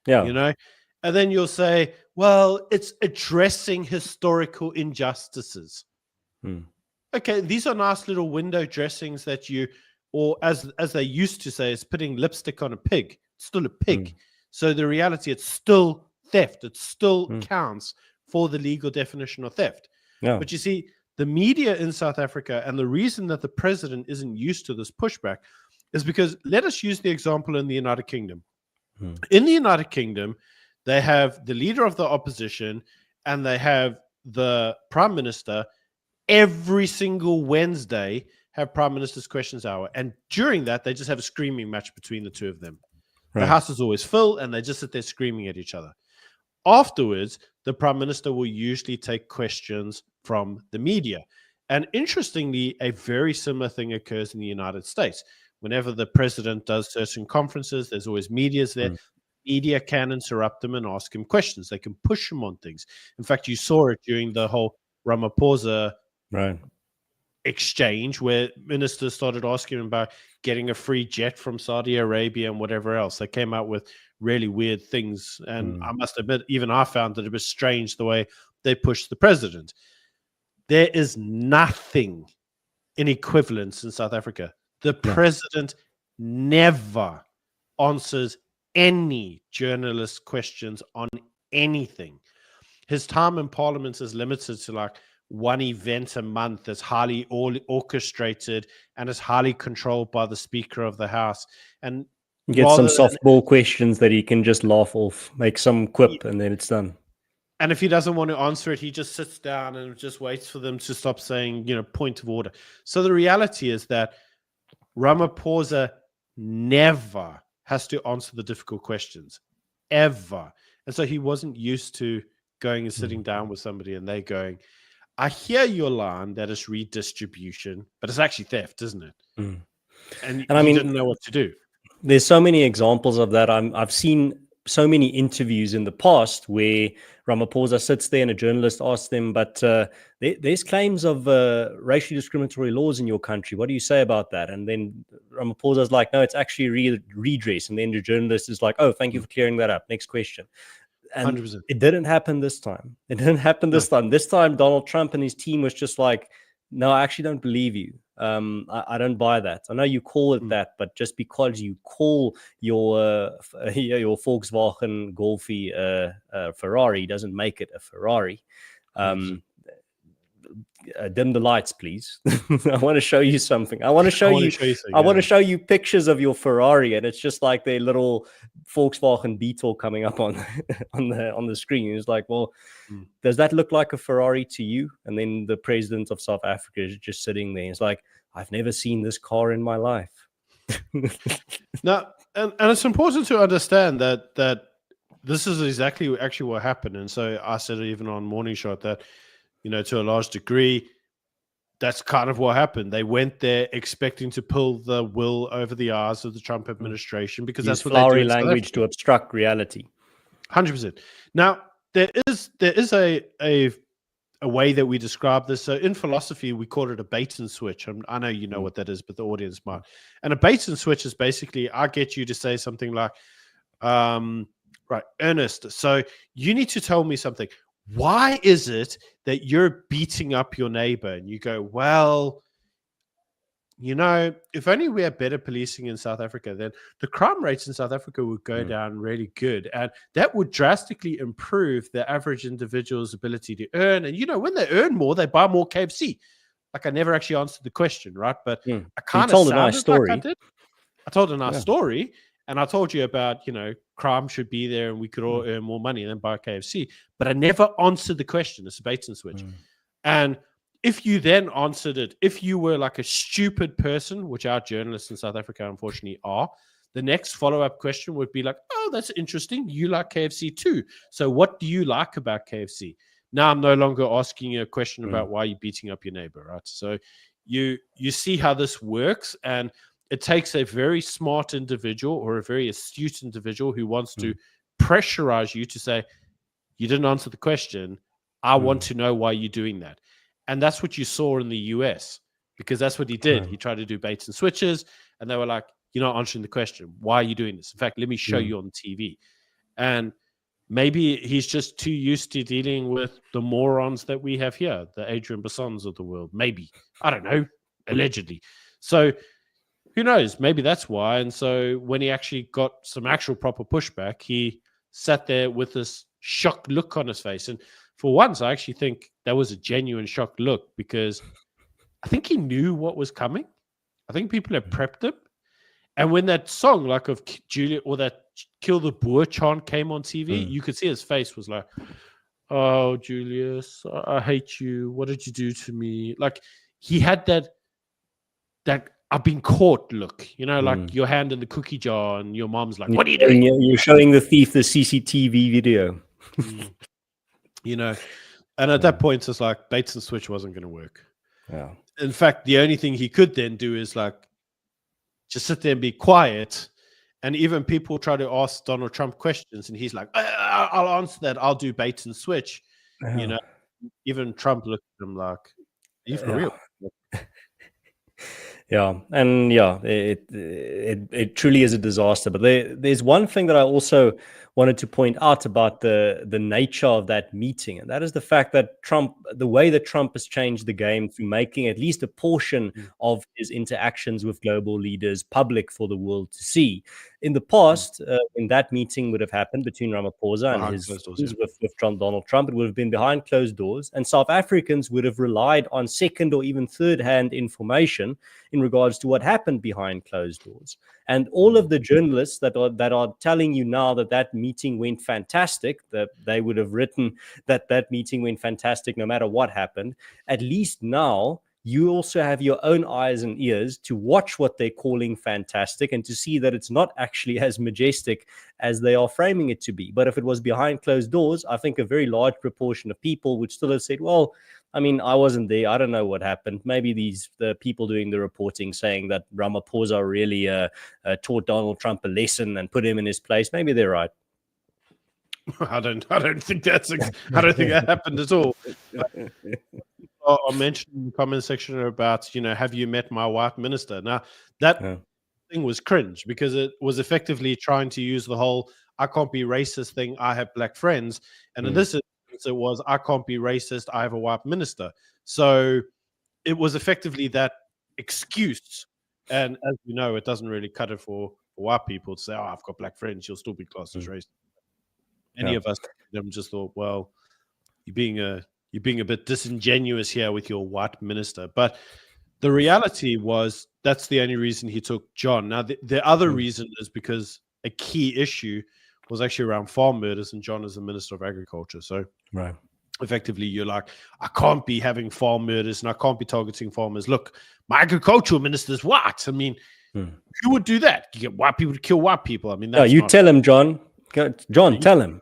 you know? And then you'll say, well, it's addressing historical injustices. Okay, these are nice little window dressings that or as they used to say, is putting lipstick on a pig. It's still a pig. So the reality, it's still theft. It still counts for the legal definition of theft. But you see, the media in South Africa, and the reason that the president isn't used to this pushback is because, let us use the example in the United Kingdom. In the United Kingdom, they have the leader of the opposition and they have the prime minister every single Wednesday have prime minister's questions hour. And during that, they just have a screaming match between the two of them. The house is always full and they just sit there screaming at each other. Afterwards, the prime minister will usually take questions from the media. And interestingly, a very similar thing occurs in the United States. Whenever the president does certain conferences, there's always medias there. Media can interrupt them and ask him questions. They can push him on things. In fact, you saw it during the whole Ramaphosa exchange where ministers started asking him about getting a free jet from Saudi Arabia and whatever else. They came out with really weird things. And I must admit, even I found that it was strange the way they pushed the president. There is nothing in equivalence in South Africa. The president never answers any journalist questions on anything. His time in parliament is limited to like one event a month that's highly orchestrated and is highly controlled by the Speaker of the House. And get some softball questions that he can just laugh off, make some quip, and then it's done. And if he doesn't want to answer it, he just sits down and just waits for them to stop saying, point of order. So the reality is that Ramaphosa never has to answer the difficult questions, ever. And so he wasn't used to going and sitting down with somebody and they going, I hear your line that it's redistribution, but it's actually theft, isn't it? And I mean, didn't know what to do. There's so many examples of that. I've seen so many interviews in the past where Ramaphosa sits there and a journalist asks them, but there's claims of racially discriminatory laws in your country. What do you say about that? And then Ramaphosa's like, no, it's actually redress. And then the journalist is like, oh, thank you for clearing that up. Next question. And 100%. It didn't happen this time. It didn't happen this time. This time, Donald Trump and his team was just like, no, I actually don't believe you. I don't buy that. I know you call it that, but just because you call your Volkswagen Golfy Ferrari doesn't make it a Ferrari. Dim the lights, please. I want to show you something. I want to show you pictures of your Ferrari, and it's just like their little Volkswagen Beetle coming up on the screen. It's like, well, does that look like a Ferrari to you? And then the president of South Africa is just sitting there. It's like, I've never seen this car in my life. Now, and it's important to understand that this is actually what happened. And so I said it even on Morning Shot that, to a large degree, that's kind of what happened. They went there expecting to pull the wool over the eyes of the Trump administration because that's what flowery language to obstruct reality. 100%. Now, there is a way that we describe this. So in philosophy, we call it a bait and switch. I know you know what that is, but the audience might. And a bait and switch is basically, I get you to say something like, right, Ernest, so you need to tell me something. Why is it that you're beating up your neighbor? And you go, well, if only we had better policing in South Africa, then the crime rates in South Africa would go down really good. And that would drastically improve the average individual's ability to earn. And, when they earn more, they buy more KFC. Like, I never actually answered the question, right? But I kind of told a nice story. like I did. I told a nice story. And I told you about, crime should be there and we could all earn more money and then buy KFC. But I never answered the question. It's a bait and switch. And if you then answered it, if you were like a stupid person, which our journalists in South Africa unfortunately are, the next follow-up question would be like, oh, that's interesting. You like KFC too. So what do you like about KFC? Now I'm no longer asking you a question about why you're beating up your neighbor, right? So you see how this works, and it takes a very smart individual or a very astute individual who wants to pressurize you to say, you didn't answer the question. I want to know why you're doing that. And that's what you saw in the US, because that's what he did. He tried to do baits and switches, and they were like, you're not answering the question. Why are you doing this? In fact, let me show you on TV. And maybe he's just too used to dealing with the morons that we have here, the Adrian Bassons of the world. Maybe. I don't know. Allegedly. So who knows? Maybe that's why. And so when he actually got some actual proper pushback, he sat there with this shocked look on his face. And for once, I actually think that was a genuine shocked look, because I think he knew what was coming. I think people had prepped him. And when that song, like of Julia, or that Kill the Boer chant came on TV, you could see his face was like, oh, Julius, I hate you. What did you do to me? Like, he had that I've been caught look, like your hand in the cookie jar and your mom's like, what are you doing? You're showing the thief the CCTV video. And at that point, it's like baits and switch wasn't going to work. Yeah. In fact, the only thing he could then do is like just sit there and be quiet. And even people try to ask Donald Trump questions, and he's like, I'll answer that. I'll do bait and switch. Even Trump looked at him like, are you for real? Yeah, and it truly is a disaster. But there's one thing that I also wanted to point out about the nature of that meeting, and that is the fact that the way that Trump has changed the game through making at least a portion of his interactions with global leaders public for the world to see. In the past, when that meeting would have happened between Ramaphosa and his with Donald Trump, it would have been behind closed doors, and South Africans would have relied on second or even third-hand information in regards to what happened behind closed doors. And all of the journalists that are telling you now that meeting went fantastic, that they would have written that meeting went fantastic no matter what happened, at least now you also have your own eyes and ears to watch what they're calling fantastic and to see that it's not actually as majestic as they are framing it to be. But if it was behind closed doors, I think a very large proportion of people would still have said, well, I mean, I wasn't there. I don't know what happened. Maybe the people doing the reporting saying that Ramaphosa really taught Donald Trump a lesson and put him in his place. Maybe they're right. I don't think that happened at all. I mentioned in the comment section about, have you met my white minister? Now, that thing was cringe, because it was effectively trying to use the whole I can't be racist thing. I have black friends. And in this instance, it was I can't be racist. I have a white minister. So it was effectively that excuse. And as you know, it doesn't really cut it for white people to say, oh, I've got black friends. You'll still be classed as racist. Many of us just thought, well, you're being a bit disingenuous here with your white minister. But the reality was that's the only reason he took John. Now, the other reason is because a key issue was actually around farm murders, and John is the Minister of Agriculture. So effectively, you're like, I can't be having farm murders and I can't be targeting farmers. Look, my agricultural minister is white. I mean, who would do that? You get white people to kill white people. I mean, that's tell him, John. John, tell him.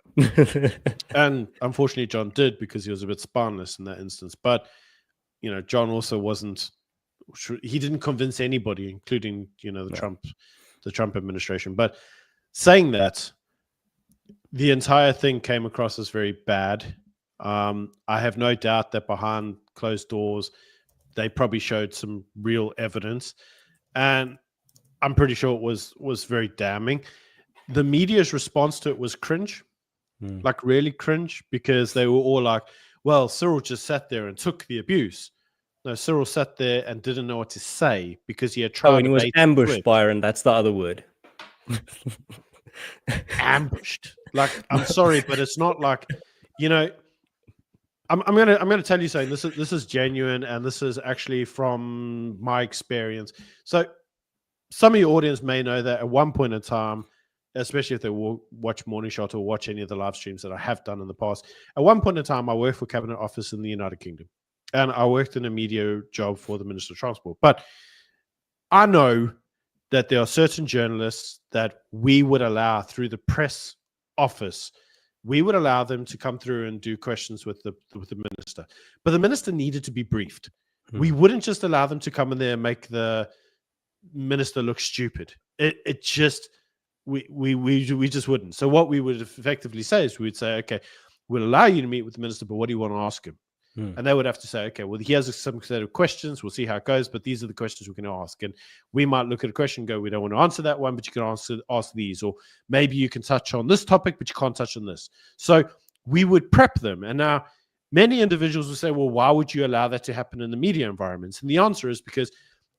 And unfortunately, John did, because he was a bit spineless in that instance. But, John also he didn't convince anybody, including, the Trump administration. But saying that, the entire thing came across as very bad. I have no doubt that behind closed doors, they probably showed some real evidence. And I'm pretty sure it was very damning. The media's response to it was cringe, like really cringe, because they were all like, well, Cyril just sat there and took the abuse. No, Cyril sat there and didn't know what to say because he had tried. Oh, and he was ambushed, Byron. That's the other word. Ambushed. Like, I'm sorry, but it's not like, you know. I'm gonna tell you something. This is genuine, and this is actually from my experience. So, some of your audience may know that at one point in time, especially if they will watch Morning Shot or watch any of the live streams that I have done in the past, at one point in time, I worked for Cabinet Office in the United Kingdom, and I worked in a media job for the Minister of Transport. But I know that there are certain journalists that we would allow through the press office. We would allow them to come through and do questions with the minister, but the minister needed to be briefed. We wouldn't just allow them to come in there and make the minister look stupid. It just we just wouldn't. So what we would effectively say is we'd say, okay, we'll allow you to meet with the minister, but what do you want to ask him? And they would have to say, okay, well, he has some set of questions. We'll see how it goes, but these are the questions we're going to ask. And we might look at a question and go, we don't want to answer that one, but you can ask these. Or maybe you can touch on this topic, but you can't touch on this. So we would prep them. And now many individuals will say, well, why would you allow that to happen in the media environments? And the answer is because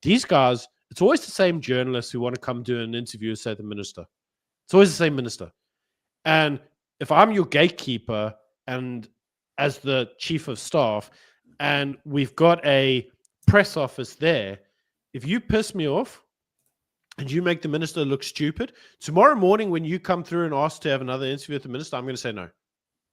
these guys, it's always the same journalists who want to come do an interview and say the minister. It's always the same minister. And if I'm your gatekeeper and as the chief of staff, and we've got a press office there, if you piss me off and you make the minister look stupid, tomorrow morning when you come through and ask to have another interview with the minister, I'm going to say no. I'm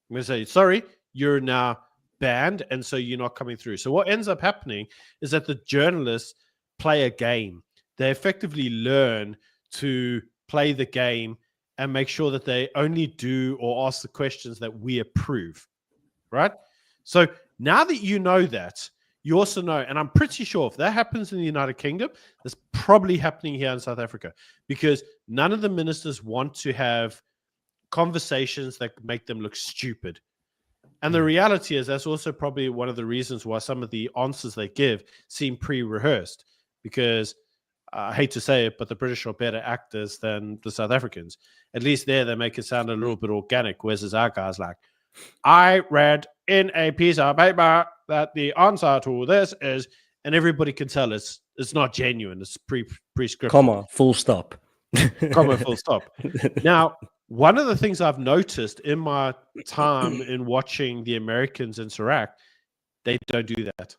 going to say, sorry, you're now banned, and so you're not coming through. So what ends up happening is that the journalists play a game. They effectively learn to play the game and make sure that they only do or ask the questions that we approve. Right? So now that you know that, you also know, and I'm pretty sure if that happens in the United Kingdom, that's probably happening here in South Africa, because none of the ministers want to have conversations that make them look stupid. And the reality is that's also probably one of the reasons why some of the answers they give seem pre-rehearsed, because I hate to say it, but the British are better actors than the South Africans. At least there they make it sound a little bit organic, whereas our guys like, I read in a piece of paper that the answer to this is, and everybody can tell it's not genuine. It's prescripted. Comma, full stop. Comma, full stop. Now, one of the things I've noticed in my time in watching the Americans interact, they don't do that.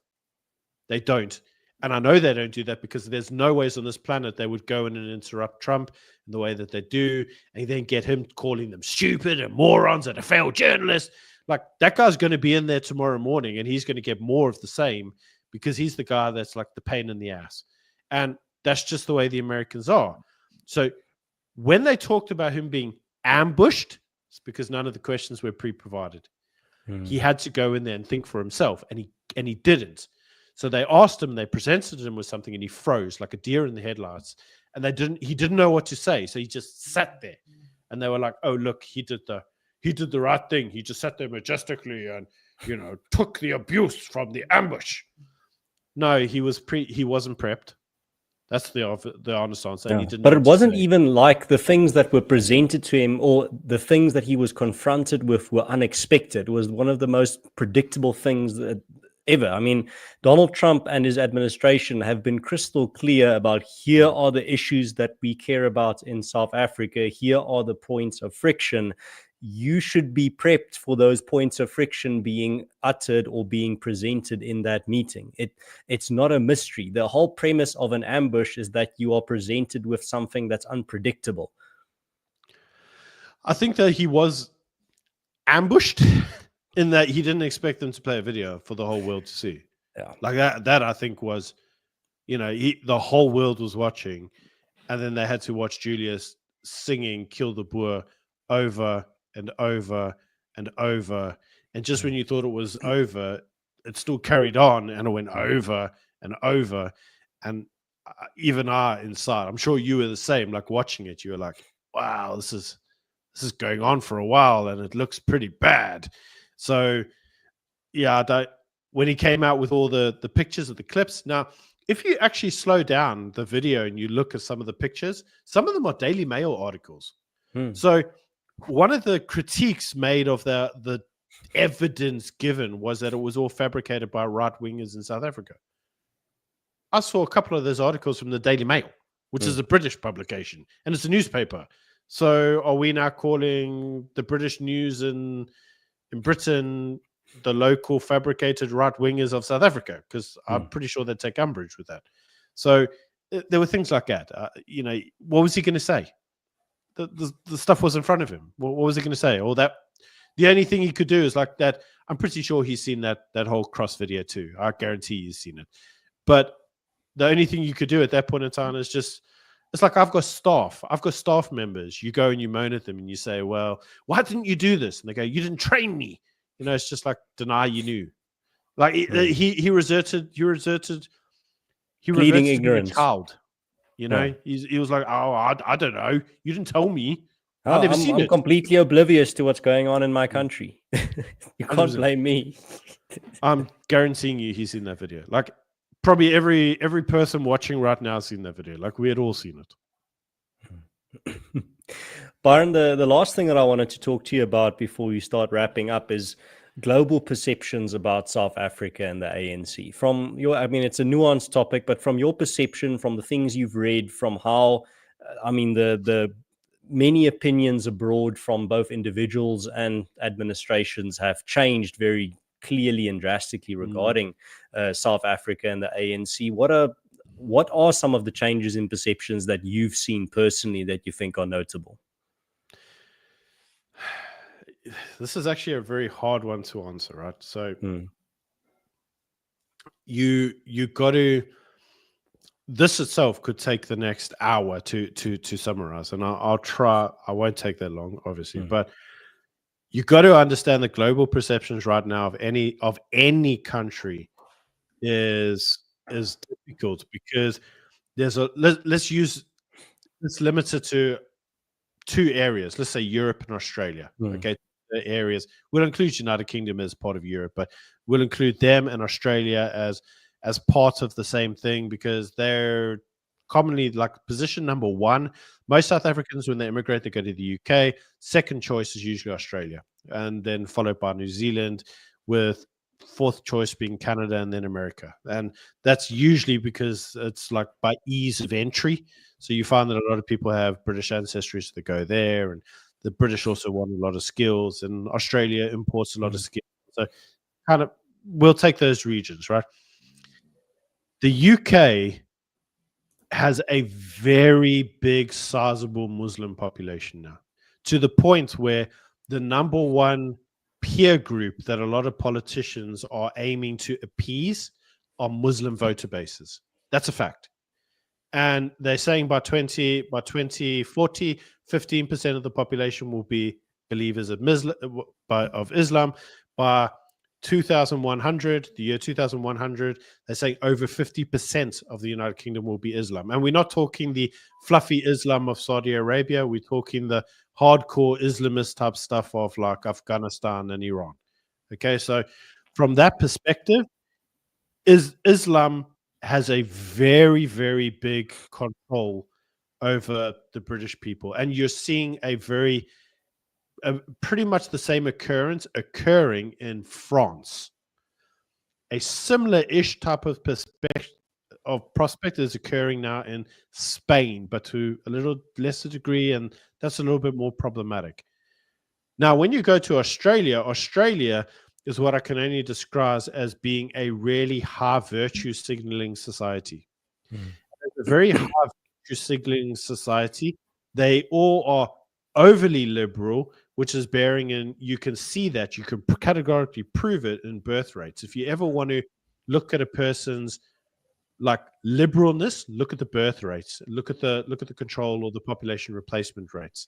They don't. And I know they don't do that because there's no ways on this planet they would go in and interrupt Trump in the way that they do, and then get him calling them stupid and morons and a failed journalist. Like, that guy's going to be in there tomorrow morning, and he's going to get more of the same because he's the guy that's like the pain in the ass. And that's just the way the Americans are. So when they talked about him being ambushed, it's because none of the questions were pre-provided. He had to go in there and think for himself, and he didn't. So they asked him, they presented him with something, and he froze like a deer in the headlights. And he didn't know what to say. So he just sat there, and they were like, oh, look, he did the right thing. He just sat there majestically and, took the abuse from the ambush. No, he wasn't prepped. That's the honest answer. Yeah. He didn't But it wasn't even like the things that were presented to him or the things that he was confronted with were unexpected. It was one of the most predictable things ever. I mean, Donald Trump and his administration have been crystal clear about, here are the issues that we care about in South Africa. Here are the points of friction. You should be prepped for those points of friction being uttered or being presented in that meeting. It's not a mystery. The whole premise of an ambush is that you are presented with something that's unpredictable. I think that he was ambushed in that he didn't expect them to play a video for the whole world to see. Yeah. Like that I think was, the whole world was watching, and then they had to watch Julius singing Kill the Boer over and over and over. And just when you thought it was over, it still carried on, and it went over and over. And even inside, I'm sure you were the same, like watching it, you were like, wow, this is going on for a while, and it looks pretty bad. So, yeah, when he came out with all the pictures of the clips. Now, if you actually slow down the video and you look at some of the pictures, some of them are Daily Mail articles. So one of the critiques made of the evidence given was that it was all fabricated by right-wingers in South Africa. I saw a couple of those articles from the Daily Mail, which is a British publication, and it's a newspaper. So are we now calling the British news in Britain the local fabricated right wingers of South Africa? Because I'm pretty sure they'd take umbrage with that. So there were things like that. What was he going to say? The stuff was in front of him. What was he going to say? Or that the only thing he could do is like that. I'm pretty sure he's seen that whole cross video too. I guarantee he's seen it. But the only thing you could do at that point in time is just, it's like I've got staff members. You go and you moan at them and you say, well, why didn't you do this? And they go, you didn't train me. It's just like, deny you knew. Like he reverted Pleading to ignorance. being a child. He was like, oh, I don't know. You didn't tell me. I've never seen it. I'm completely oblivious to what's going on in my country. You can't blame me. I'm guaranteeing you he's seen that video. Like probably every person watching right now has seen that video. Like we had all seen it. Byron, the last thing that I wanted to talk to you about before we start wrapping up is global perceptions about South Africa and the ANC. It's a nuanced topic, but from your perception, from the things you've read, from how, the many opinions abroad from both individuals and administrations have changed very clearly and drastically regarding South Africa and the ANC. What are some of the changes in perceptions that you've seen personally that you think are notable? This is actually a very hard one to answer, right? So you got to. This itself could take the next hour to summarize, and I'll try. I won't take that long, obviously, but you got to understand the global perceptions right now of any country is difficult because there's let's limit it to two areas. Let's say Europe and Australia. Okay, the areas we'll include United Kingdom as part of Europe, but we'll include them and Australia as part of the same thing because they're commonly like position number one. Most South Africans, when they immigrate, they go to the UK. Second choice is usually Australia, and then followed by New Zealand, with fourth choice being Canada and then America. And that's usually because it's like by ease of entry. So you find that a lot of people have British ancestry, so they go there, and the British also want a lot of skills, and Australia imports a lot of skills. So kind of we'll take those regions, right? The UK has a very big, sizable Muslim population now, to the point where the number one peer group that a lot of politicians are aiming to appease are Muslim voter bases. That's a fact. And they're saying by 2040, 15% of the population will be believers of Islam. By 2100, the year 2100, they're saying over 50% of the United Kingdom will be Islam. And we're not talking the fluffy Islam of Saudi Arabia. We're talking the hardcore Islamist type stuff of like Afghanistan and Iran. Okay, so from that perspective, Islam has a very, very big control over the British people. And you're seeing pretty much the same occurrence occurring in France. A similar-ish type of prospect is occurring now in Spain, but to a little lesser degree, and that's a little bit more problematic. Now, when you go to Australia is what I can only describe as being a really high virtue signaling society. It's a very high virtue signaling society. They all are overly liberal, which is bearing in, you can see that, you can categorically prove it in birth rates. If you ever want to look at a person's like liberalness, look at the birth rates, look at the control or the population replacement rates.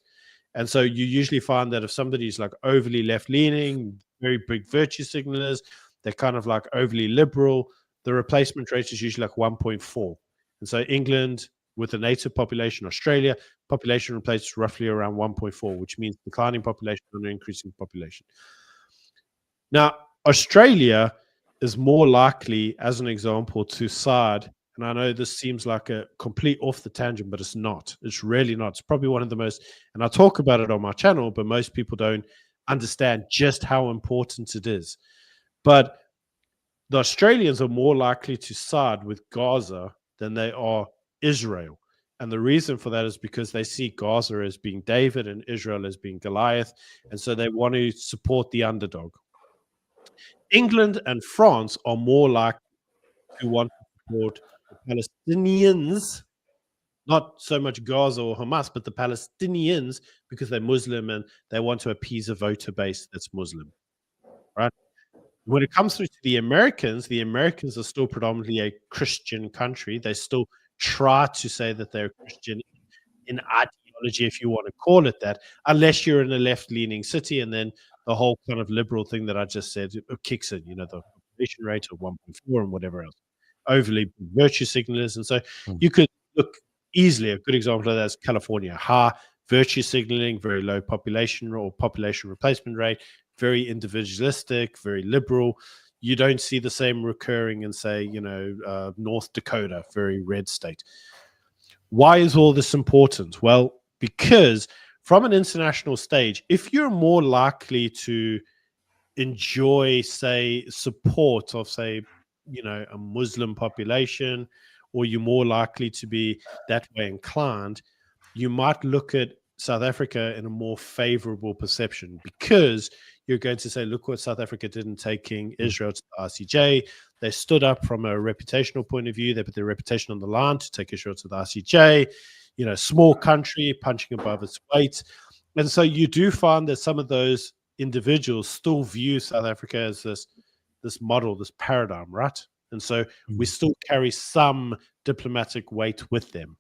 And so you usually find that if somebody's like overly left-leaning, very big virtue signalers, they're kind of like overly liberal, the replacement rate is usually like 1.4. And so England, with a native population, Australia, population replaced roughly around 1.4, which means declining population and increasing population. Now, Australia is more likely, as an example, to side, and I know this seems like a complete off the tangent, but it's not. It's really not. It's probably one of the most, and I talk about it on my channel, but most people don't understand just how important it is. But The Australians are more likely to side with Gaza than they are Israel. And the reason for that is because they see Gaza as being David and Israel as being Goliath. And so they want to support the underdog. England and France are more likely to want to support the Palestinians, not so much Gaza or Hamas, but the Palestinians, because they're Muslim and they want to appease a voter base that's Muslim, right? When it comes through to the Americans are still predominantly a Christian country. They still try to say that they're Christian in ideology, if you want to call it that, unless you're in a left-leaning city, and then the whole kind of liberal thing that I just said kicks in, the population rate of 1.4 and whatever else, overly virtue signalers. And so you could look easily, a good example of that is California. High virtue signaling, very low population or population replacement rate, very individualistic, very liberal. You don't see the same recurring in, say, North Dakota, very red state. Why is all this important? Well, because from an international stage, if you're more likely to enjoy, say, support of, say, a Muslim population, or you're more likely to be that way inclined, you might look at South Africa in a more favorable perception, because you're going to say, look what South Africa did in taking Israel to the ICJ. They stood up from a reputational point of view. They put their reputation on the line to take Israel to the ICJ. Small country punching above its weight. And so you do find that some of those individuals still view South Africa as this model, this paradigm, right? And so we still carry some diplomatic weight with them.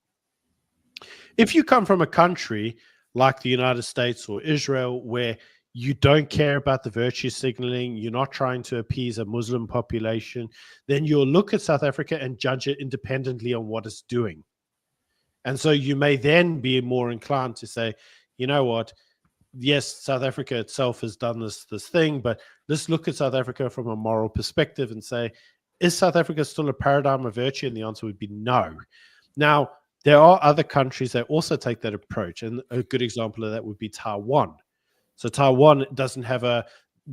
If you come from a country like the United States or Israel, where you don't care about the virtue signaling, you're not trying to appease a Muslim population, then you'll look at South Africa and judge it independently on what it's doing. And so you may then be more inclined to say, you know what, yes, South Africa itself has done this thing, but let's look at South Africa from a moral perspective and say, is South Africa still a paradigm of virtue? And the answer would be no. Now, there are other countries that also take that approach, and a good example of that would be Taiwan. So Taiwan doesn't have a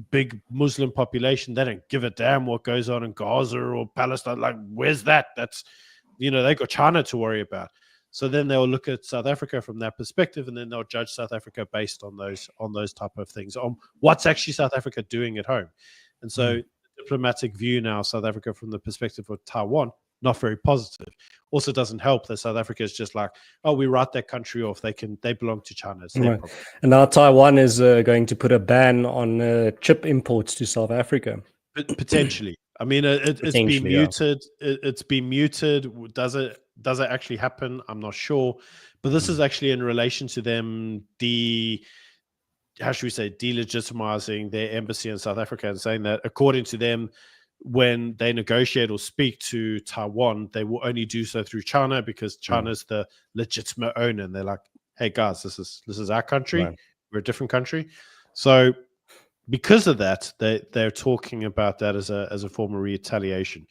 big Muslim population. They don't give a damn what goes on in Gaza or Palestine. Like, where's that? That's, they've got China to worry about. So then they'll look at South Africa from that perspective, and then they'll judge South Africa based on those type of things, on what's actually South Africa doing at home. And so the diplomatic view now, South Africa from the perspective of Taiwan, not very positive. Also doesn't help that South Africa is just like, oh, we write that country off. They belong to China. It's their problem. And now Taiwan is going to put a ban on chip imports to South Africa. Potentially. I mean, it's been muted. Yeah. It's been muted. Does it actually happen? I'm not sure. But this is actually in relation to them delegitimizing their embassy in South Africa and saying that, according to them, when they negotiate or speak to Taiwan, they will only do so through China, because China's the legitimate owner. And they're like, hey guys, this is our country. Right. We're a different country. So because of that, they're talking about that as a form of retaliation.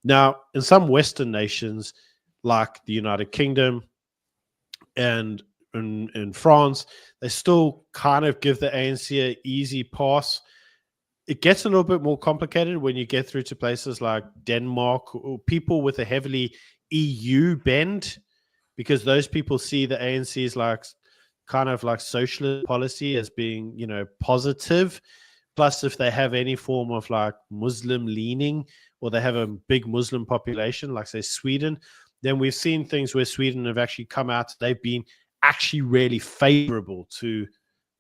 Now, in some Western nations, like the United Kingdom and in France, they still kind of give the ANC an easy pass. It gets a little bit more complicated when you get through to places like Denmark, or people with a heavily EU bend, because those people see the ANC's kind of like socialist policy as being, positive. Plus, if they have any form of like Muslim leaning, or they have a big Muslim population, like say Sweden, then we've seen things where Sweden have actually come out. They've been actually really favorable to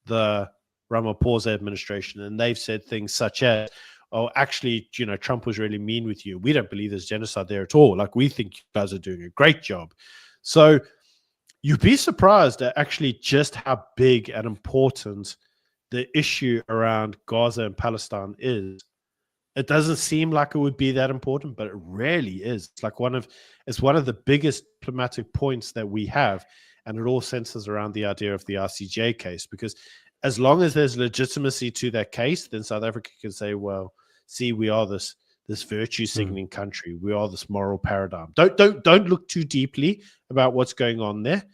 the Ramaphosa administration, and they've said things such as, oh, actually, Trump was really mean with you. We don't believe there's genocide there at all. Like, we think you guys are doing a great job. So you'd be surprised at actually just how big and important the issue around Gaza and Palestine is. It doesn't seem like it would be that important, but it really is. It's like one of the biggest diplomatic points that we have, and it all centers around the idea of the RCJ case, because as long as there's legitimacy to that case, then South Africa can say, well, see, we are this virtue signaling country. We are this moral paradigm. Don't look too deeply about what's going on there.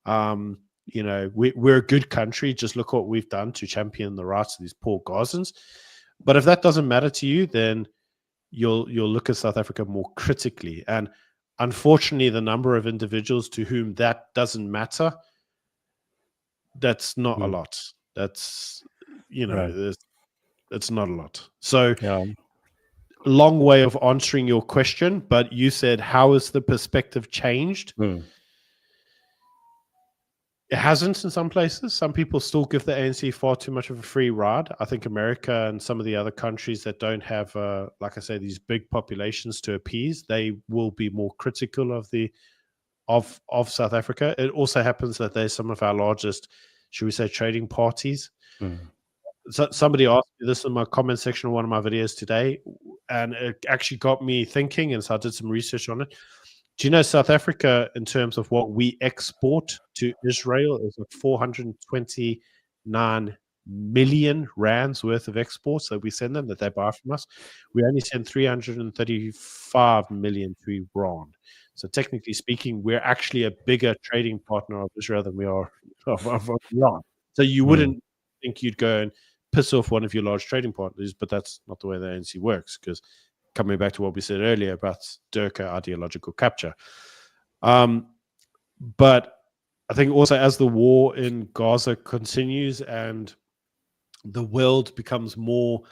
We're a good country. Just look what we've done to champion the rights of these poor Gazans. But if that doesn't matter to you, then you'll look at South Africa more critically. And unfortunately, the number of individuals to whom that doesn't matter, that's not a lot. That's, it's not a lot. So long way of answering your question, but you said, how has the perspective changed? It hasn't in some places. Some people still give the ANC far too much of a free ride. I think America and some of the other countries that don't have, like I say, these big populations to appease, they will be more critical of South Africa. It also happens that they're some of our largest, should we say, trading parties. So somebody asked me this in my comment section of one of my videos today, and it actually got me thinking, and so I did some research on it. Do you know South Africa, in terms of what we export to Israel, is like 429 million rands worth of exports that we send them, that they buy from us? We only send 335 million to Iran. So technically speaking, we're actually a bigger trading partner of Israel than we are of Iran. So you wouldn't think you'd go and piss off one of your large trading partners, but that's not the way the ANC works, because coming back to what we said earlier about Durka ideological capture. But I think also as the war in Gaza continues and the world becomes more,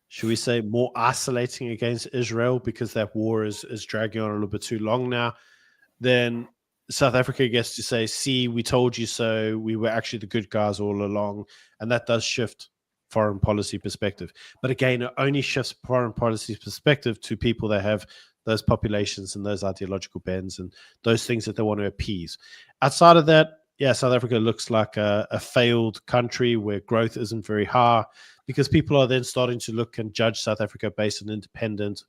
should we say, more isolating against Israel, because that war is dragging on a little bit too long now, then South Africa gets to say, see, we told you so, we were actually the good guys all along. And that does shift foreign policy perspective. But again, it only shifts foreign policy perspective to people that have those populations and those ideological bends and those things that they want to appease. Outside of that, yeah, South Africa looks like a failed country where growth isn't very high, because people are then starting to look and judge South Africa based on independent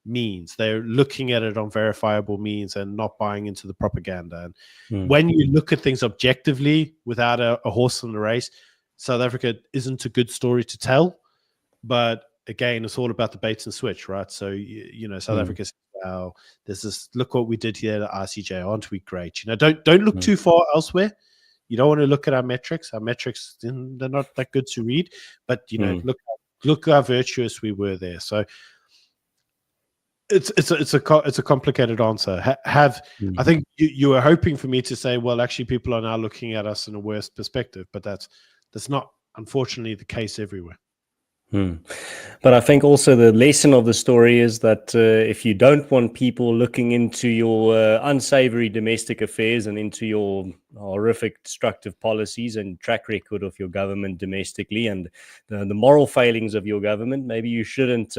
means. They're looking at it on verifiable means and not buying into the propaganda. And when you look at things objectively without a horse in the race, South Africa isn't a good story to tell. But again, it's all about the bait and switch, right? So, South Africa says, well, there's this, look what we did here at RCJ, aren't we great? Don't look too far elsewhere. You don't want to look at our metrics. Our metrics, they're not that good to read, but look how virtuous we were there. So it's a complicated answer. I think you were hoping for me to say, well, actually, people are now looking at us in a worse perspective, but that's not, unfortunately, the case everywhere. But I think also the lesson of the story is that if you don't want people looking into your unsavory domestic affairs and into your horrific destructive policies and track record of your government domestically and the moral failings of your government, maybe you shouldn't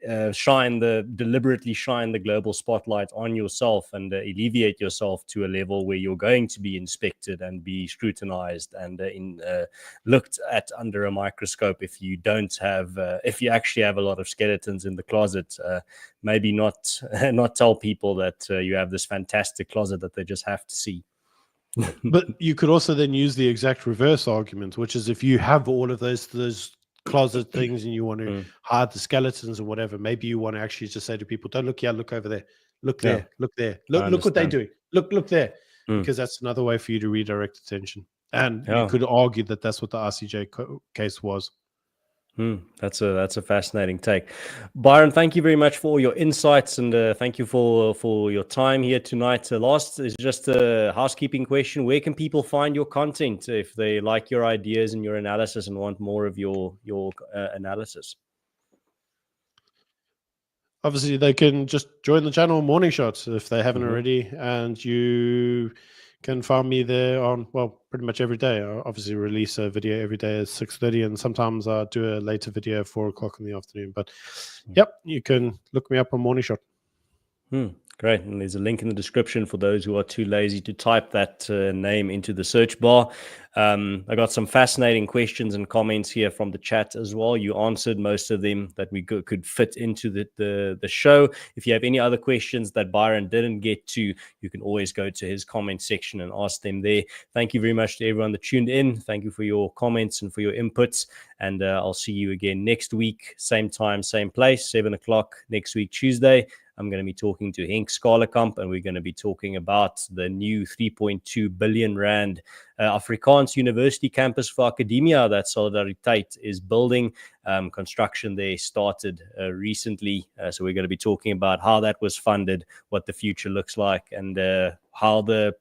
deliberately shine the global spotlight on yourself and alleviate yourself to a level where you're going to be inspected and be scrutinized and looked at under a microscope. If you don't have, if you actually have a lot of skeletons in the closet, maybe not tell people that you have this fantastic closet that they just have to see. But you could also then use the exact reverse argument, which is if you have all of those closet things and you want to hide the skeletons or whatever, maybe you want to actually just say to people, don't look here, look over there, look there, look there, look what they're doing, look there, because that's another way for you to redirect attention. And you could argue that that's what the RCJ case was. That's a fascinating take. Byron, thank you very much for all your insights, and thank you for your time here tonight. Last is just a housekeeping question. Where can people find your content if they like your ideas and your analysis and want more of your analysis? Obviously, they can just join the channel Morning Shots if they haven't already, and you can find me there on, well, pretty much every day. I obviously release a video every day at 6:30, and sometimes I do a later video at 4 o'clock in the afternoon. But yep, you can look me up on Morning Shot. Great. And there's a link in the description for those who are too lazy to type that name into the search bar. I got some fascinating questions and comments here from the chat as well. You answered most of them that we could fit into the show. If you have any other questions that Byron didn't get to, you can always go to his comment section and ask them there. Thank you very much to everyone that tuned in. Thank you for your comments and for your inputs. And I'll see you again next week. Same time, same place, 7 o'clock next week, Tuesday. I'm going to be talking to Henk Skalenkamp, and we're going to be talking about the new 3.2 billion rand Afrikaans University campus for academia that Solidariteit is building. Construction there started recently, so we're going to be talking about how that was funded, what the future looks like, and how the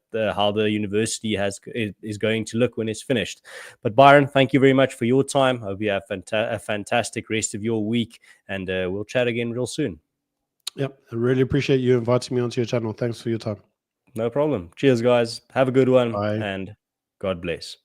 university is going to look when it's finished. But Byron, thank you very much for your time. I hope you have a fantastic rest of your week, and we'll chat again real soon. Yep, I really appreciate you inviting me onto your channel. Thanks for your time. No problem. Cheers, guys. Have a good one. Bye. And God bless.